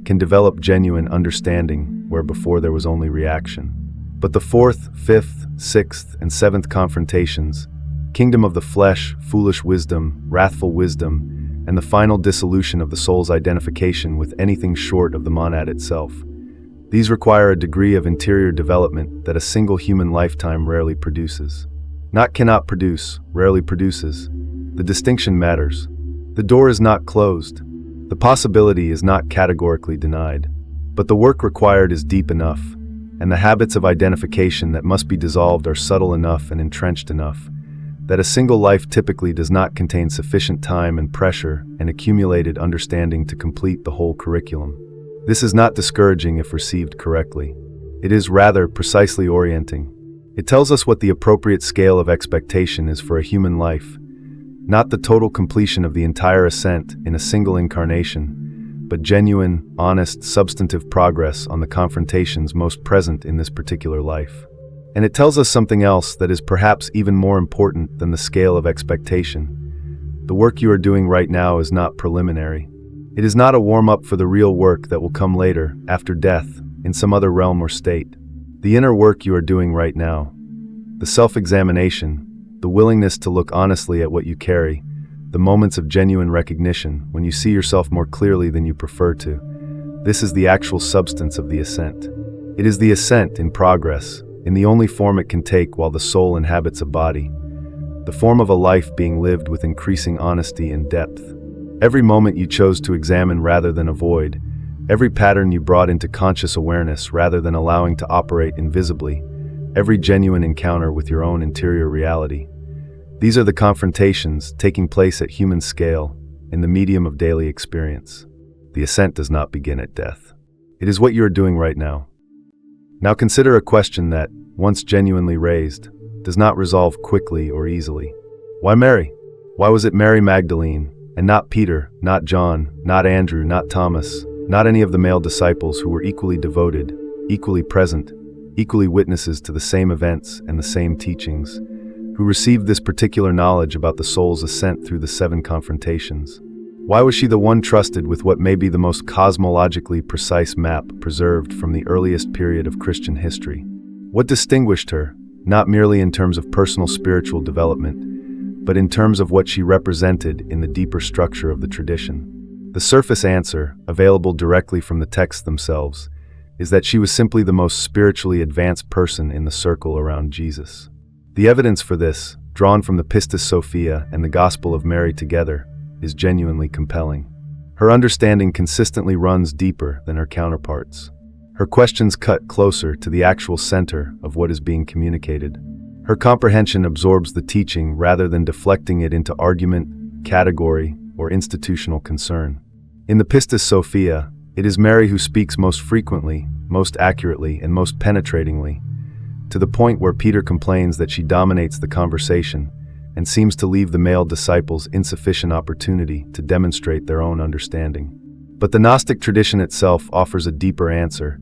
can develop genuine understanding where before there was only reaction. But the fourth, fifth, sixth, and seventh confrontations, kingdom of the flesh, foolish wisdom, wrathful wisdom, and the final dissolution of the soul's identification with anything short of the monad itself. These require a degree of interior development that a single human lifetime rarely produces. Not cannot produce, rarely produces. The distinction matters. The door is not closed. The possibility is not categorically denied. But the work required is deep enough, and the habits of identification that must be dissolved are subtle enough and entrenched enough, that a single life typically does not contain sufficient time and pressure and accumulated understanding to complete the whole curriculum. This is not discouraging if received correctly. It is rather precisely orienting. It tells us what the appropriate scale of expectation is for a human life, not the total completion of the entire ascent in a single incarnation, but genuine, honest, substantive progress on the confrontations most present in this particular life. And it tells us something else that is perhaps even more important than the scale of expectation. The work you are doing right now is not preliminary. It is not a warm-up for the real work that will come later, after death, in some other realm or state. The inner work you are doing right now, the self-examination, the willingness to look honestly at what you carry, the moments of genuine recognition when you see yourself more clearly than you prefer to, this is the actual substance of the ascent. It is the ascent in progress, in the only form it can take while the soul inhabits a body, the form of a life being lived with increasing honesty and depth. Every moment you chose to examine rather than avoid, every pattern you brought into conscious awareness rather than allowing to operate invisibly, every genuine encounter with your own interior reality. These are the confrontations taking place at human scale in the medium of daily experience. The ascent does not begin at death. It is what you are doing right now. Now consider a question that, once genuinely raised, does not resolve quickly or easily. Why Mary? Why was it Mary Magdalene, and not Peter, not John, not Andrew, not Thomas, not any of the male disciples who were equally devoted, equally present, equally witnesses to the same events and the same teachings, who received this particular knowledge about the soul's ascent through the 7 confrontations? Why was she the one trusted with what may be the most cosmologically precise map preserved from the earliest period of Christian history? What distinguished her, not merely in terms of personal spiritual development, but in terms of what she represented in the deeper structure of the tradition? The surface answer, available directly from the texts themselves, is that she was simply the most spiritually advanced person in the circle around Jesus. The evidence for this, drawn from the Pistis Sophia and the Gospel of Mary together, is genuinely compelling. Her understanding consistently runs deeper than her counterparts. Her questions cut closer to the actual center of what is being communicated. Her comprehension absorbs the teaching rather than deflecting it into argument, category, or institutional concern. In the Pistis Sophia, it is Mary who speaks most frequently, most accurately, and most penetratingly, to the point where Peter complains that she dominates the conversation and seems to leave the male disciples insufficient opportunity to demonstrate their own understanding. But the Gnostic tradition itself offers a deeper answer,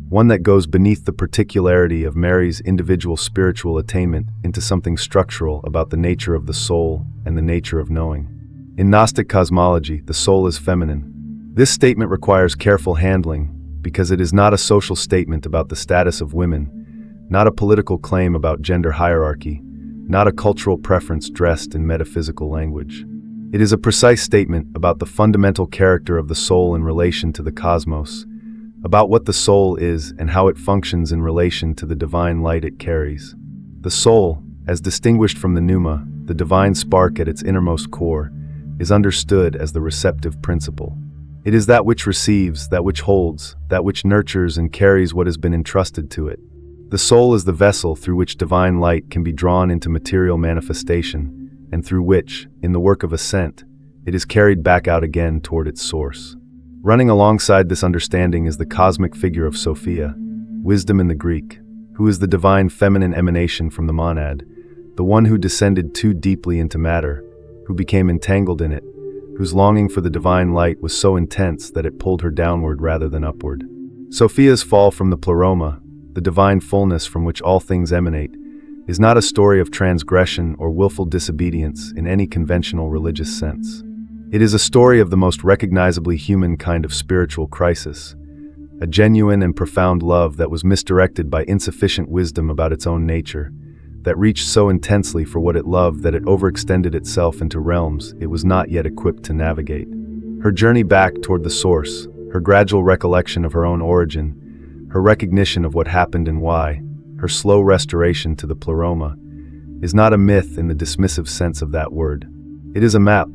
one that goes beneath the particularity of Mary's individual spiritual attainment into something structural about the nature of the soul and the nature of knowing. In Gnostic cosmology, the soul is feminine. This statement requires careful handling because it is not a social statement about the status of women, not a political claim about gender hierarchy, not a cultural preference dressed in metaphysical language. It is a precise statement about the fundamental character of the soul in relation to the cosmos, about what the soul is and how it functions in relation to the divine light it carries. The soul, as distinguished from the pneuma, the divine spark at its innermost core, is understood as the receptive principle. It is that which receives, that which holds, that which nurtures and carries what has been entrusted to it. The soul is the vessel through which divine light can be drawn into material manifestation, and through which, in the work of ascent, it is carried back out again toward its source. Running alongside this understanding is the cosmic figure of Sophia, wisdom in the Greek, who is the divine feminine emanation from the MONAD, the one who descended too deeply into matter, who became entangled in it, whose longing for the divine light was so intense that it pulled her downward rather than upward. Sophia's fall from the pleroma, the divine fullness from which all things emanate, is not a story of transgression or willful disobedience in any conventional religious sense. It is a story of the most recognizably human kind of spiritual crisis, a genuine and profound love that was misdirected by insufficient wisdom about its own nature, that reached so intensely for what it loved that it overextended itself into realms it was not yet equipped to navigate. Her journey back toward the source, her gradual recollection of her own origin, her recognition of what happened and why, her slow restoration to the pleroma, is not a myth in the dismissive sense of that word. It is a map,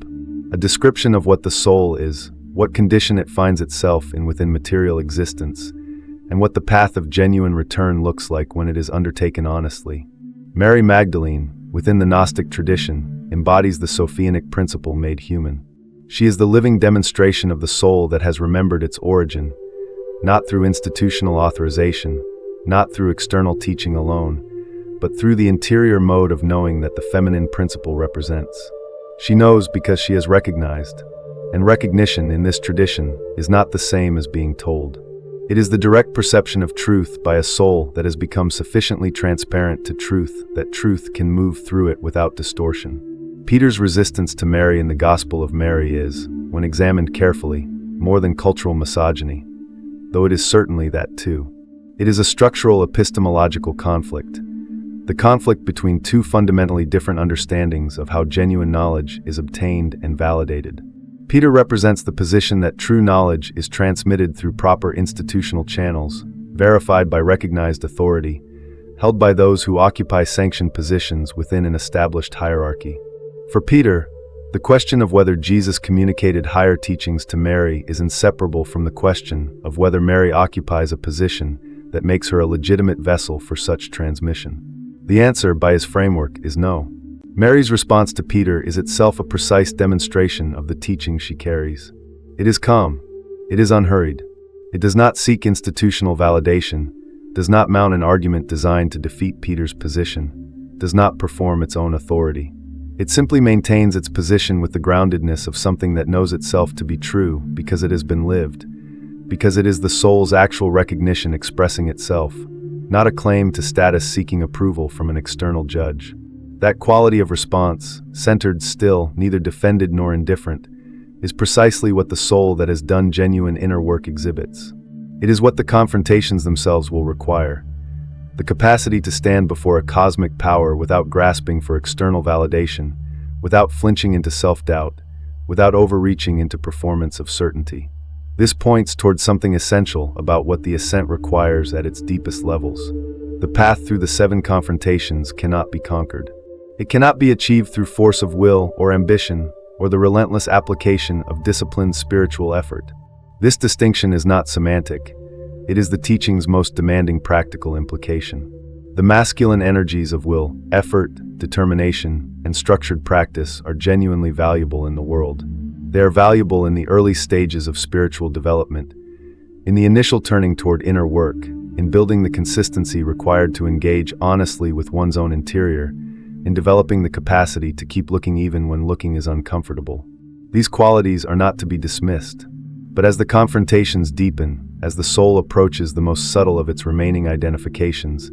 a description of what the soul is, what condition it finds itself in within material existence, and what the path of genuine return looks like when it is undertaken honestly. Mary Magdalene, within the Gnostic tradition, embodies the Sophianic principle made human. She is the living demonstration of the soul that has remembered its origin, not through institutional authorization, not through external teaching alone, but through the interior mode of knowing that the feminine principle represents. She knows because she has recognized, and recognition in this tradition is not the same as being told. It is the direct perception of truth by a soul that has become sufficiently transparent to truth that truth can move through it without distortion. Peter's resistance to Mary in the Gospel of Mary is, when examined carefully, more than cultural misogyny, though it is certainly that too. It is a structural epistemological conflict, the conflict between two fundamentally different understandings of how genuine knowledge is obtained and validated. Peter represents the position that true knowledge is transmitted through proper institutional channels, verified by recognized authority, held by those who occupy sanctioned positions within an established hierarchy. For Peter, the question of whether Jesus communicated higher teachings to Mary is inseparable from the question of whether Mary occupies a position that makes her a legitimate vessel for such transmission. The answer, by his framework, is no. Mary's response to Peter is itself a precise demonstration of the teaching she carries. It is calm. It is unhurried. It does not seek institutional validation, does not mount an argument designed to defeat Peter's position, does not perform its own authority. It simply maintains its position with the groundedness of something that knows itself to be true because it has been lived, because it is the soul's actual recognition expressing itself, not a claim to status seeking approval from an external judge. That quality of response, centered still, neither defended nor indifferent, is precisely what the soul that has done genuine inner work exhibits. It is what the confrontations themselves will require. The capacity to stand before a cosmic power without grasping for external validation, without flinching into self-doubt, without overreaching into performance of certainty. This points towards something essential about what the ascent requires at its deepest levels. The path through the 7 confrontations cannot be conquered. It cannot be achieved through force of will or ambition or the relentless application of disciplined spiritual effort. This distinction is not semantic. It is the teaching's most demanding practical implication. The masculine energies of will, effort, determination, and structured practice are genuinely valuable in the world. They are valuable in the early stages of spiritual development, in the initial turning toward inner work, in building the consistency required to engage honestly with one's own interior, in developing the capacity to keep looking even when looking is uncomfortable. These qualities are not to be dismissed, but as the confrontations deepen, as the soul approaches the most subtle of its remaining identifications,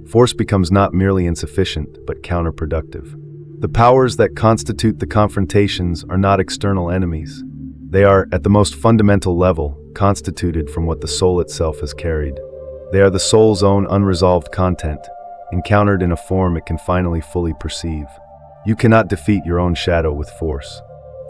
force becomes not merely insufficient, but counterproductive. The powers that constitute the confrontations are not external enemies. They are, at the most fundamental level, constituted from what the soul itself has carried. They are the soul's own unresolved content, encountered in a form it can finally fully perceive. You cannot defeat your own shadow with force.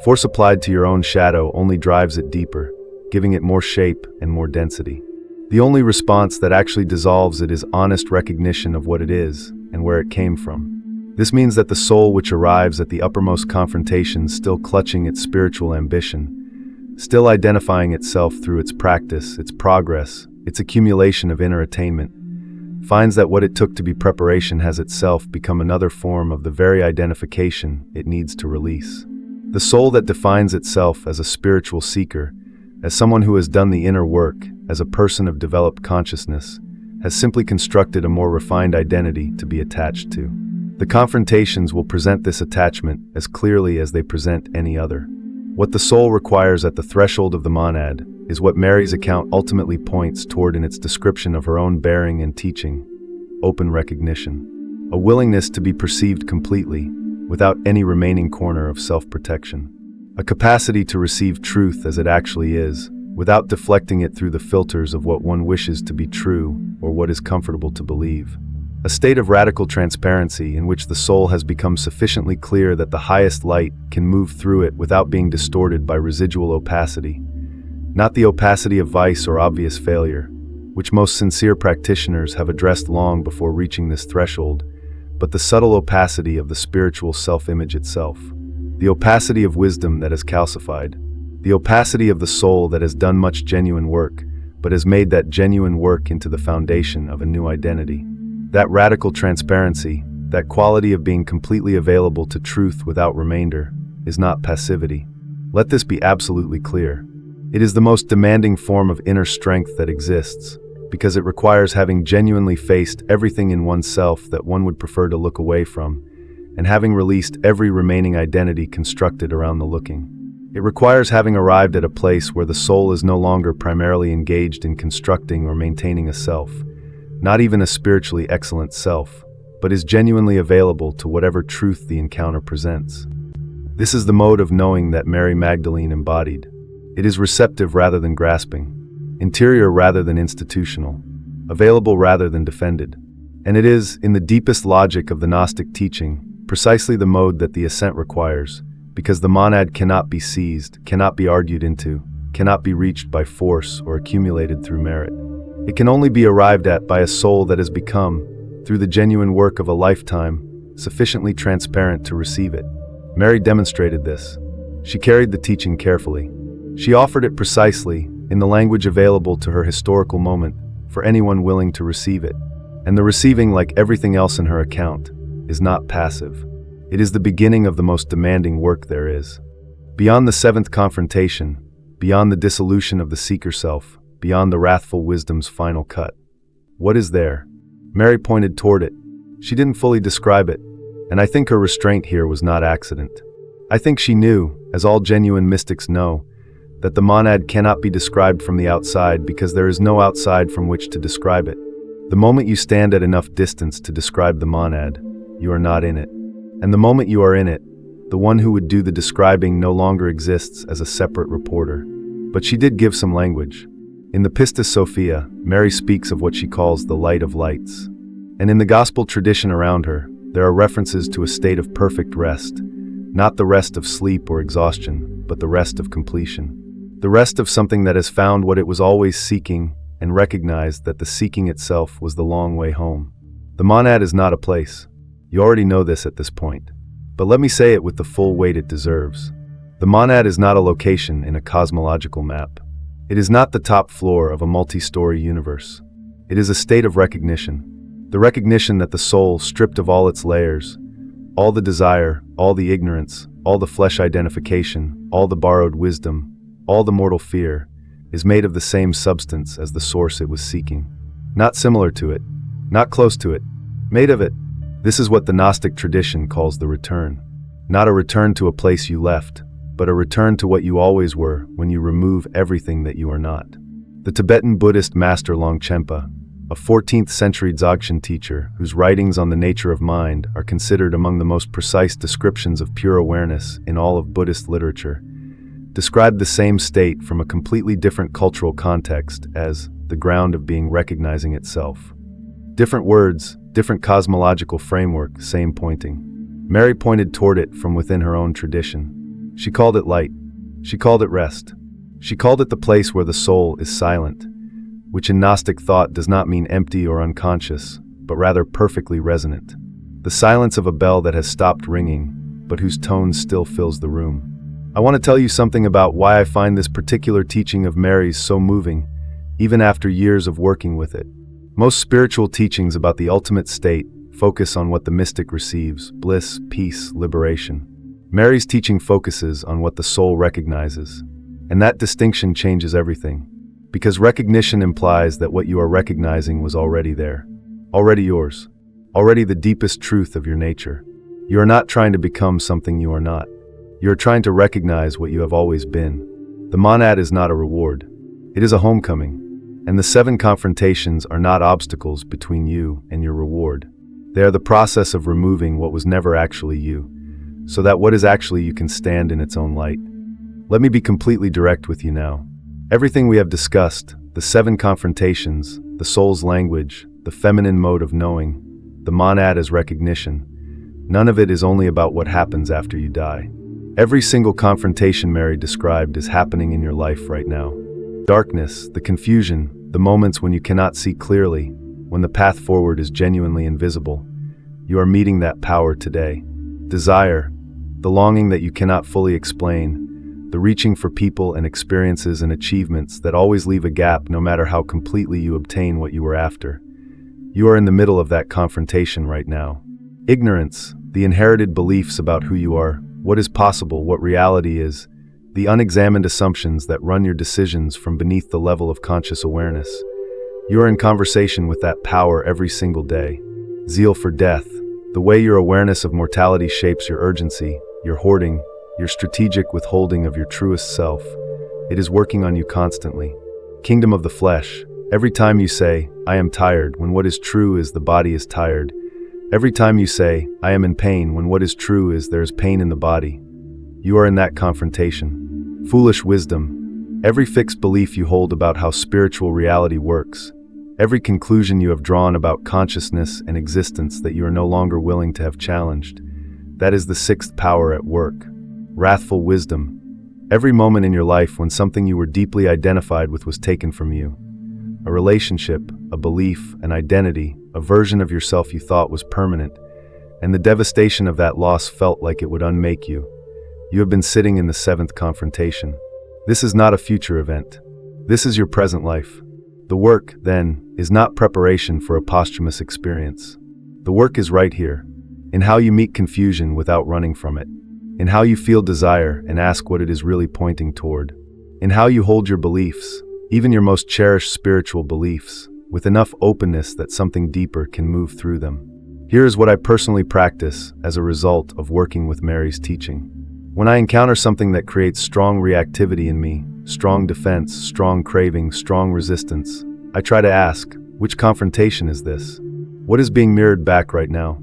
Force applied to your own shadow only drives it deeper, giving it more shape and more density. The only response that actually dissolves it is honest recognition of what it is and where it came from. This means that the soul which arrives at the uppermost confrontation still clutching its spiritual ambition, still identifying itself through its practice, its progress, its accumulation of inner attainment, finds that what it took to be preparation has itself become another form of the very identification it needs to release. The soul that defines itself as a spiritual seeker, as someone who has done the inner work, as a person of developed consciousness, has simply constructed a more refined identity to be attached to. The confrontations will present this attachment as clearly as they present any other. What the soul requires at the threshold of the monad is what Mary's account ultimately points toward in its description of her own bearing and teaching: open recognition, a willingness to be perceived completely, without any remaining corner of self-protection, a capacity to receive truth as it actually is, without deflecting it through the filters of what one wishes to be true or what is comfortable to believe. A state of radical transparency in which the soul has become sufficiently clear that the highest light can move through it without being distorted by residual opacity. Not the opacity of vice or obvious failure, which most sincere practitioners have addressed long before reaching this threshold, but the subtle opacity of the spiritual self-image itself. The opacity of wisdom that has calcified. The opacity of the soul that has done much genuine work, but has made that genuine work into the foundation of a new identity. That radical transparency, that quality of being completely available to truth without remainder, is not passivity. Let this be absolutely clear. It is the most demanding form of inner strength that exists, because it requires having genuinely faced everything in oneself that one would prefer to look away from, and having released every remaining identity constructed around the looking. It requires having arrived at a place where the soul is no longer primarily engaged in constructing or maintaining a self, not even a spiritually excellent self, but is genuinely available to whatever truth the encounter presents. This is the mode of knowing that Mary Magdalene embodied. It is receptive rather than grasping, interior rather than institutional, available rather than defended. And it is, in the deepest logic of the Gnostic teaching, precisely the mode that the ascent requires, because the monad cannot be seized, cannot be argued into, cannot be reached by force or accumulated through merit. It can only be arrived at by a soul that has become, through the genuine work of a lifetime, sufficiently transparent to receive it. Mary demonstrated this. She carried the teaching carefully. She offered it precisely, in the language available to her historical moment, for anyone willing to receive it. And the receiving, like everything else in her account, is not passive. It is the beginning of the most demanding work there is. Beyond the seventh confrontation, beyond the dissolution of the seeker self, beyond the wrathful wisdom's final cut. What is there? Mary pointed toward it. She didn't fully describe it, and I think her restraint here was not accident. I think she knew, as all genuine mystics know, that the monad cannot be described from the outside because there is no outside from which to describe it. The moment you stand at enough distance to describe the monad, you are not in it. And the moment you are in it, the one who would do the describing no longer exists as a separate reporter. But she did give some language. In the Pistis Sophia, Mary speaks of what she calls the light of lights. And in the gospel tradition around her, there are references to a state of perfect rest, not the rest of sleep or exhaustion, but the rest of completion. The rest of something that has found what it was always seeking and recognized that the seeking itself was the long way home. The monad is not a place. You already know this at this point. But let me say it with the full weight it deserves. The monad is not a location in a cosmological map. It is not the top floor of a multi-story universe. It is a state of recognition. The recognition that the soul, stripped of all its layers, all the desire, all the ignorance, all the flesh identification, all the borrowed wisdom, all the mortal fear, is made of the same substance as the source it was seeking. Not similar to it, not close to it, made of it. This is what the Gnostic tradition calls the return. Not a return to a place you left, but a return to what you always were when you remove everything that you are not. The Tibetan Buddhist master Longchenpa, a 14th century Dzogchen teacher whose writings on the nature of mind are considered among the most precise descriptions of pure awareness in all of Buddhist literature, described the same state from a completely different cultural context as the ground of being recognizing itself. Different words, different cosmological framework, same pointing. Mary pointed toward it from within her own tradition. She called it light. She called it rest. She called it the place where the soul is silent, which in Gnostic thought does not mean empty or unconscious, but rather perfectly resonant. The silence of a bell that has stopped ringing, but whose tone still fills the room. I want to tell you something about why I find this particular teaching of Mary's so moving, even after years of working with it. Most spiritual teachings about the ultimate state focus on what the mystic receives: bliss, peace, liberation. Mary's teaching focuses on what the soul recognizes, and that distinction changes everything, because recognition implies that what you are recognizing was already there, already yours, already the deepest truth of your nature. You are not trying to become something you are not. You are trying to recognize what you have always been. The monad is not a reward. It is a homecoming. And the 7 confrontations are not obstacles between you and your reward. They are the process of removing what was never actually you, so that what is actually you can stand in its own light. Let me be completely direct with you now. Everything we have discussed, the 7 confrontations, the soul's language, the feminine mode of knowing, the monad as recognition, none of it is only about what happens after you die. Every single confrontation Mary described is happening in your life right now. Darkness, the confusion, the moments when you cannot see clearly, when the path forward is genuinely invisible. You are meeting that power today. Desire, the longing that you cannot fully explain, the reaching for people and experiences and achievements that always leave a gap no matter how completely you obtain what you were after. You are in the middle of that confrontation right now. Ignorance, the inherited beliefs about who you are, what is possible, what reality is, the unexamined assumptions that run your decisions from beneath the level of conscious awareness. You are in conversation with that power every single day. Zeal for death, the way your awareness of mortality shapes your urgency, your hoarding, your strategic withholding of your truest self. It is working on you constantly. Kingdom of the flesh, every time you say, I am tired, when what is true is the body is tired. Every time you say, I am in pain, when what is true is there is pain in the body. You are in that confrontation. Foolish wisdom, every fixed belief you hold about how spiritual reality works, every conclusion you have drawn about consciousness and existence that you are no longer willing to have challenged, that is the 6th power at work. Wrathful wisdom, every moment in your life when something you were deeply identified with was taken from you. A relationship, a belief, an identity, a version of yourself you thought was permanent, and the devastation of that loss felt like it would unmake you. You have been sitting in the 7th confrontation. This is not a future event. This is your present life. The work, then, is not preparation for a posthumous experience. The work is right here. in how you meet confusion without running from it, in how you feel desire and ask what it is really pointing toward, in how you hold your beliefs, even your most cherished spiritual beliefs, with enough openness that something deeper can move through them. Here is what I personally practice as a result of working with Mary's teaching. When I encounter something that creates strong reactivity in me, strong defense, strong craving, strong resistance, I try to ask, which confrontation is this? What is being mirrored back right now?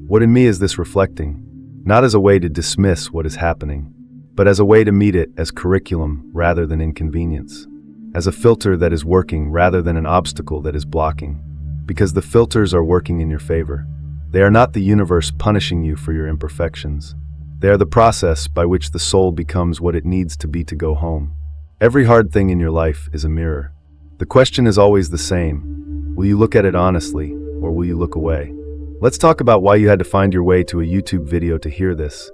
What in me is this reflecting? Not as a way to dismiss what is happening, but as a way to meet it as curriculum rather than inconvenience, as a filter that is working rather than an obstacle that is blocking, because the filters are working in your favor. They are not the universe punishing you for your imperfections. They are the process by which the soul becomes what it needs to be to go home. Every hard thing in your life is a mirror. The question is always the same. Will you look at it honestly, or will you look away? Let's talk about why you had to find your way to a YouTube video to hear this,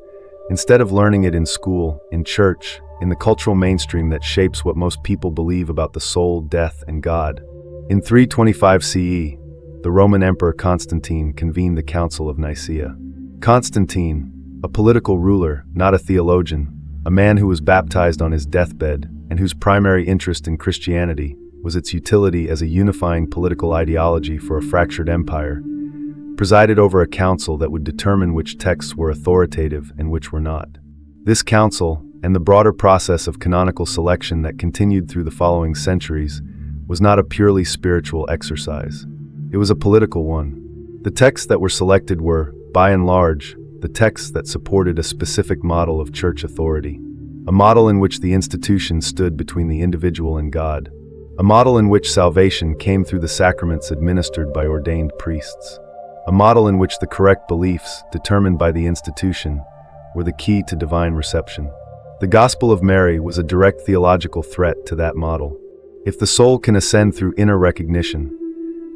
instead of learning it in school, in church, in the cultural mainstream that shapes what most people believe about the soul, death, and God. In 325 CE, the Roman Emperor Constantine convened the Council of Nicaea. Constantine, a political ruler, not a theologian, a man who was baptized on his deathbed and whose primary interest in Christianity was its utility as a unifying political ideology for a fractured empire, presided over a council that would determine which texts were authoritative and which were not. This council, and the broader process of canonical selection that continued through the following centuries, was not a purely spiritual exercise. It was a political one. The texts that were selected were, by and large, the texts that supported a specific model of church authority, a model in which the institution stood between the individual and God, a model in which salvation came through the sacraments administered by ordained priests, a model in which the correct beliefs, determined by the institution, were the key to divine reception. The Gospel of Mary was a direct theological threat to that model. If the soul can ascend through inner recognition,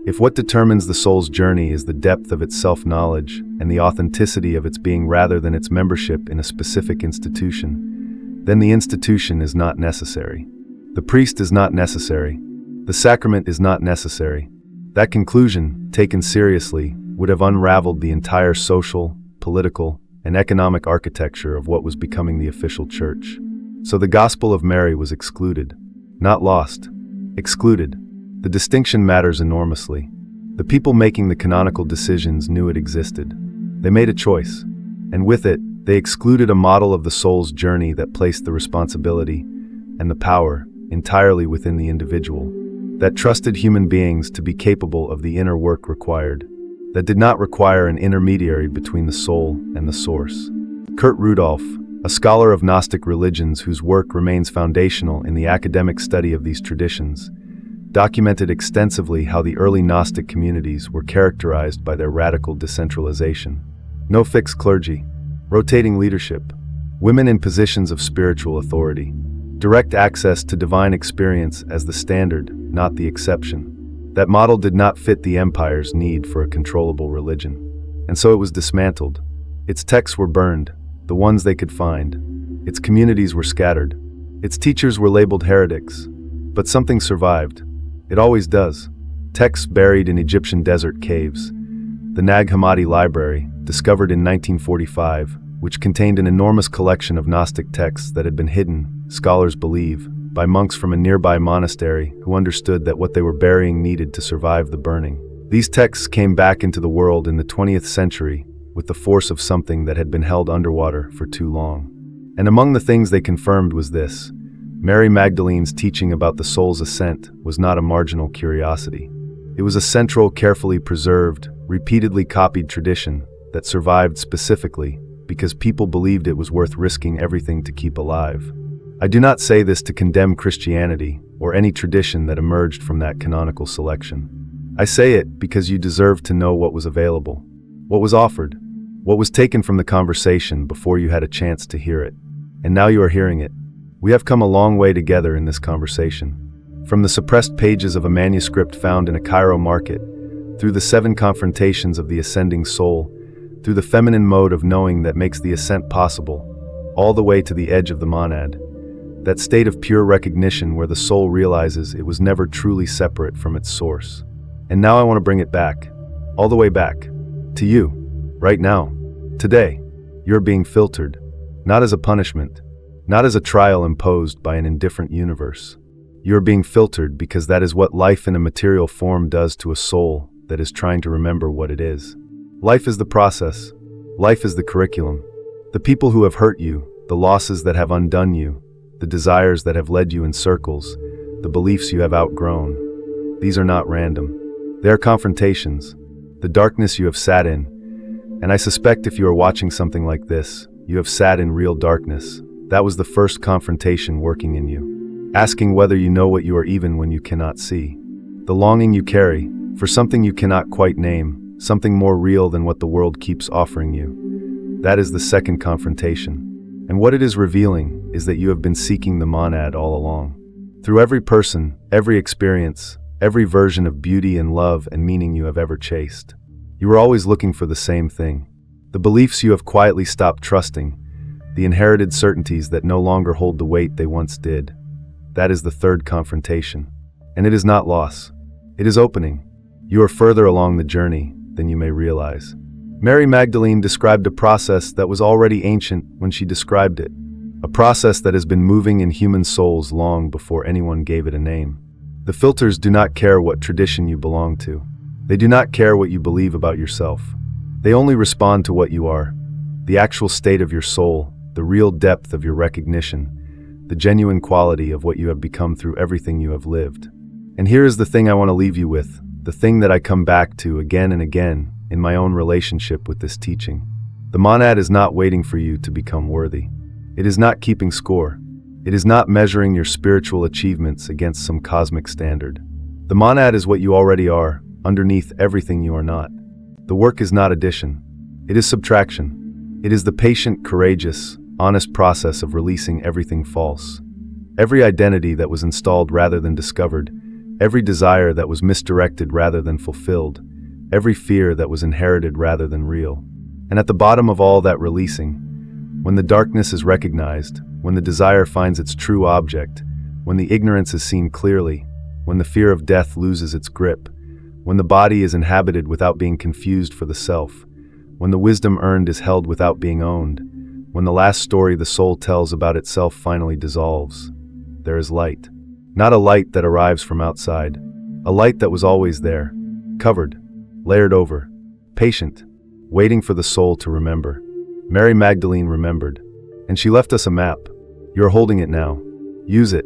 if what determines the soul's journey is the depth of its self-knowledge and the authenticity of its being rather than its membership in a specific institution, then the institution is not necessary. The priest is not necessary. The sacrament is not necessary. That conclusion, taken seriously, would have unraveled the entire social, political, and economic architecture of what was becoming the official church. So the Gospel of Mary was excluded, not lost, excluded. The distinction matters enormously. The people making the canonical decisions knew it existed. They made a choice, and with it, they excluded a model of the soul's journey that placed the responsibility and the power entirely within the individual, that trusted human beings to be capable of the inner work required, that did not require an intermediary between the soul and the source. Kurt Rudolph, a scholar of Gnostic religions whose work remains foundational in the academic study of these traditions, documented extensively how the early Gnostic communities were characterized by their radical decentralization. No fixed clergy, rotating leadership, women in positions of spiritual authority, direct access to divine experience as the standard, not the exception. That model did not fit the empire's need for a controllable religion, and so it was dismantled. Its texts were burned, the ones they could find. Its communities were scattered. Its teachers were labeled heretics. But something survived. It always does. Texts buried in Egyptian desert caves. The Nag Hammadi Library, discovered in 1945, which contained an enormous collection of Gnostic texts that had been hidden, scholars believe, by monks from a nearby monastery who understood that what they were burying needed to survive the burning. These texts came back into the world in the 20th century with the force of something that had been held underwater for too long. And among the things they confirmed was this: Mary Magdalene's teaching about the soul's ascent was not a marginal curiosity. It was a central, carefully preserved, repeatedly copied tradition that survived specifically because people believed it was worth risking everything to keep alive. I do not say this to condemn Christianity or any tradition that emerged from that canonical selection. I say it because you deserve to know what was available, what was offered, what was taken from the conversation before you had a chance to hear it. And now you are hearing it. We have come a long way together in this conversation. From the suppressed pages of a manuscript found in a Cairo market, through the 7 confrontations of the ascending soul, through the feminine mode of knowing that makes the ascent possible, all the way to the edge of the monad, that state of pure recognition where the soul realizes it was never truly separate from its source. And now I want to bring it back, all the way back, to you, right now. Today, you're being filtered, not as a punishment, not as a trial imposed by an indifferent universe. You're being filtered because that is what life in a material form does to a soul that is trying to remember what it is. Life is the process. Life is the curriculum. The people who have hurt you, the losses that have undone you, the desires that have led you in circles, the beliefs you have outgrown. These are not random. They are confrontations, the darkness you have sat in. And I suspect if you are watching something like this, you have sat in real darkness. That was the first confrontation working in you, asking whether you know what you are even when you cannot see. The longing you carry for something you cannot quite name, something more real than what the world keeps offering you. That is the second confrontation. And what it is revealing is that you have been seeking the monad all along. Through every person, every experience, every version of beauty and love and meaning you have ever chased. You were always looking for the same thing. The beliefs you have quietly stopped trusting, the inherited certainties that no longer hold the weight they once did. That is the third confrontation. And it is not loss. It is opening. You are further along the journey than you may realize. Mary Magdalene described a process that was already ancient when she described it. A process that has been moving in human souls long before anyone gave it a name. The filters do not care what tradition you belong to. They do not care what you believe about yourself. They only respond to what you are, the actual state of your soul, the real depth of your recognition, the genuine quality of what you have become through everything you have lived. And here is the thing I want to leave you with, the thing that I come back to again and again in my own relationship with this teaching. The monad is not waiting for you to become worthy. It is not keeping score. It is not measuring your spiritual achievements against some cosmic standard. The monad is what you already are, underneath everything you are not. The work is not addition. It is subtraction. It is the patient, courageous, honest process of releasing everything false. Every identity that was installed rather than discovered, every desire that was misdirected rather than fulfilled, every fear that was inherited rather than real. And at the bottom of all that releasing, when the darkness is recognized, when the desire finds its true object, when the ignorance is seen clearly, when the fear of death loses its grip, when the body is inhabited without being confused for the self, when the wisdom earned is held without being owned, when the last story the soul tells about itself finally dissolves, there is light. Not a light that arrives from outside, a light that was always there, covered, layered over, patient, waiting for the soul to remember. Mary Magdalene remembered, and she left us a map. You're holding it now. Use it.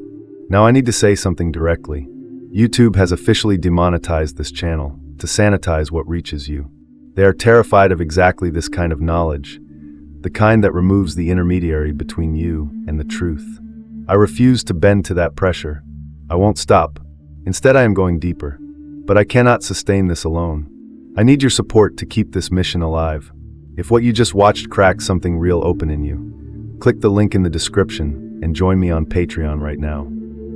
Now I need to say something directly. YouTube has officially demonetized this channel to sanitize what reaches you. They are terrified of exactly this kind of knowledge, the kind that removes the intermediary between you and the truth. I refuse to bend to that pressure. I won't stop. Instead, I am going deeper. But I cannot sustain this alone. I need your support to keep this mission alive. If what you just watched cracked something real open in you, click the link in the description and join me on Patreon right now.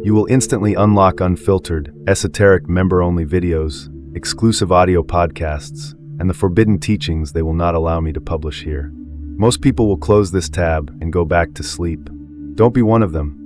You will instantly unlock unfiltered, esoteric member-only videos, exclusive audio podcasts, and the forbidden teachings they will not allow me to publish here. Most people will close this tab and go back to sleep. Don't be one of them.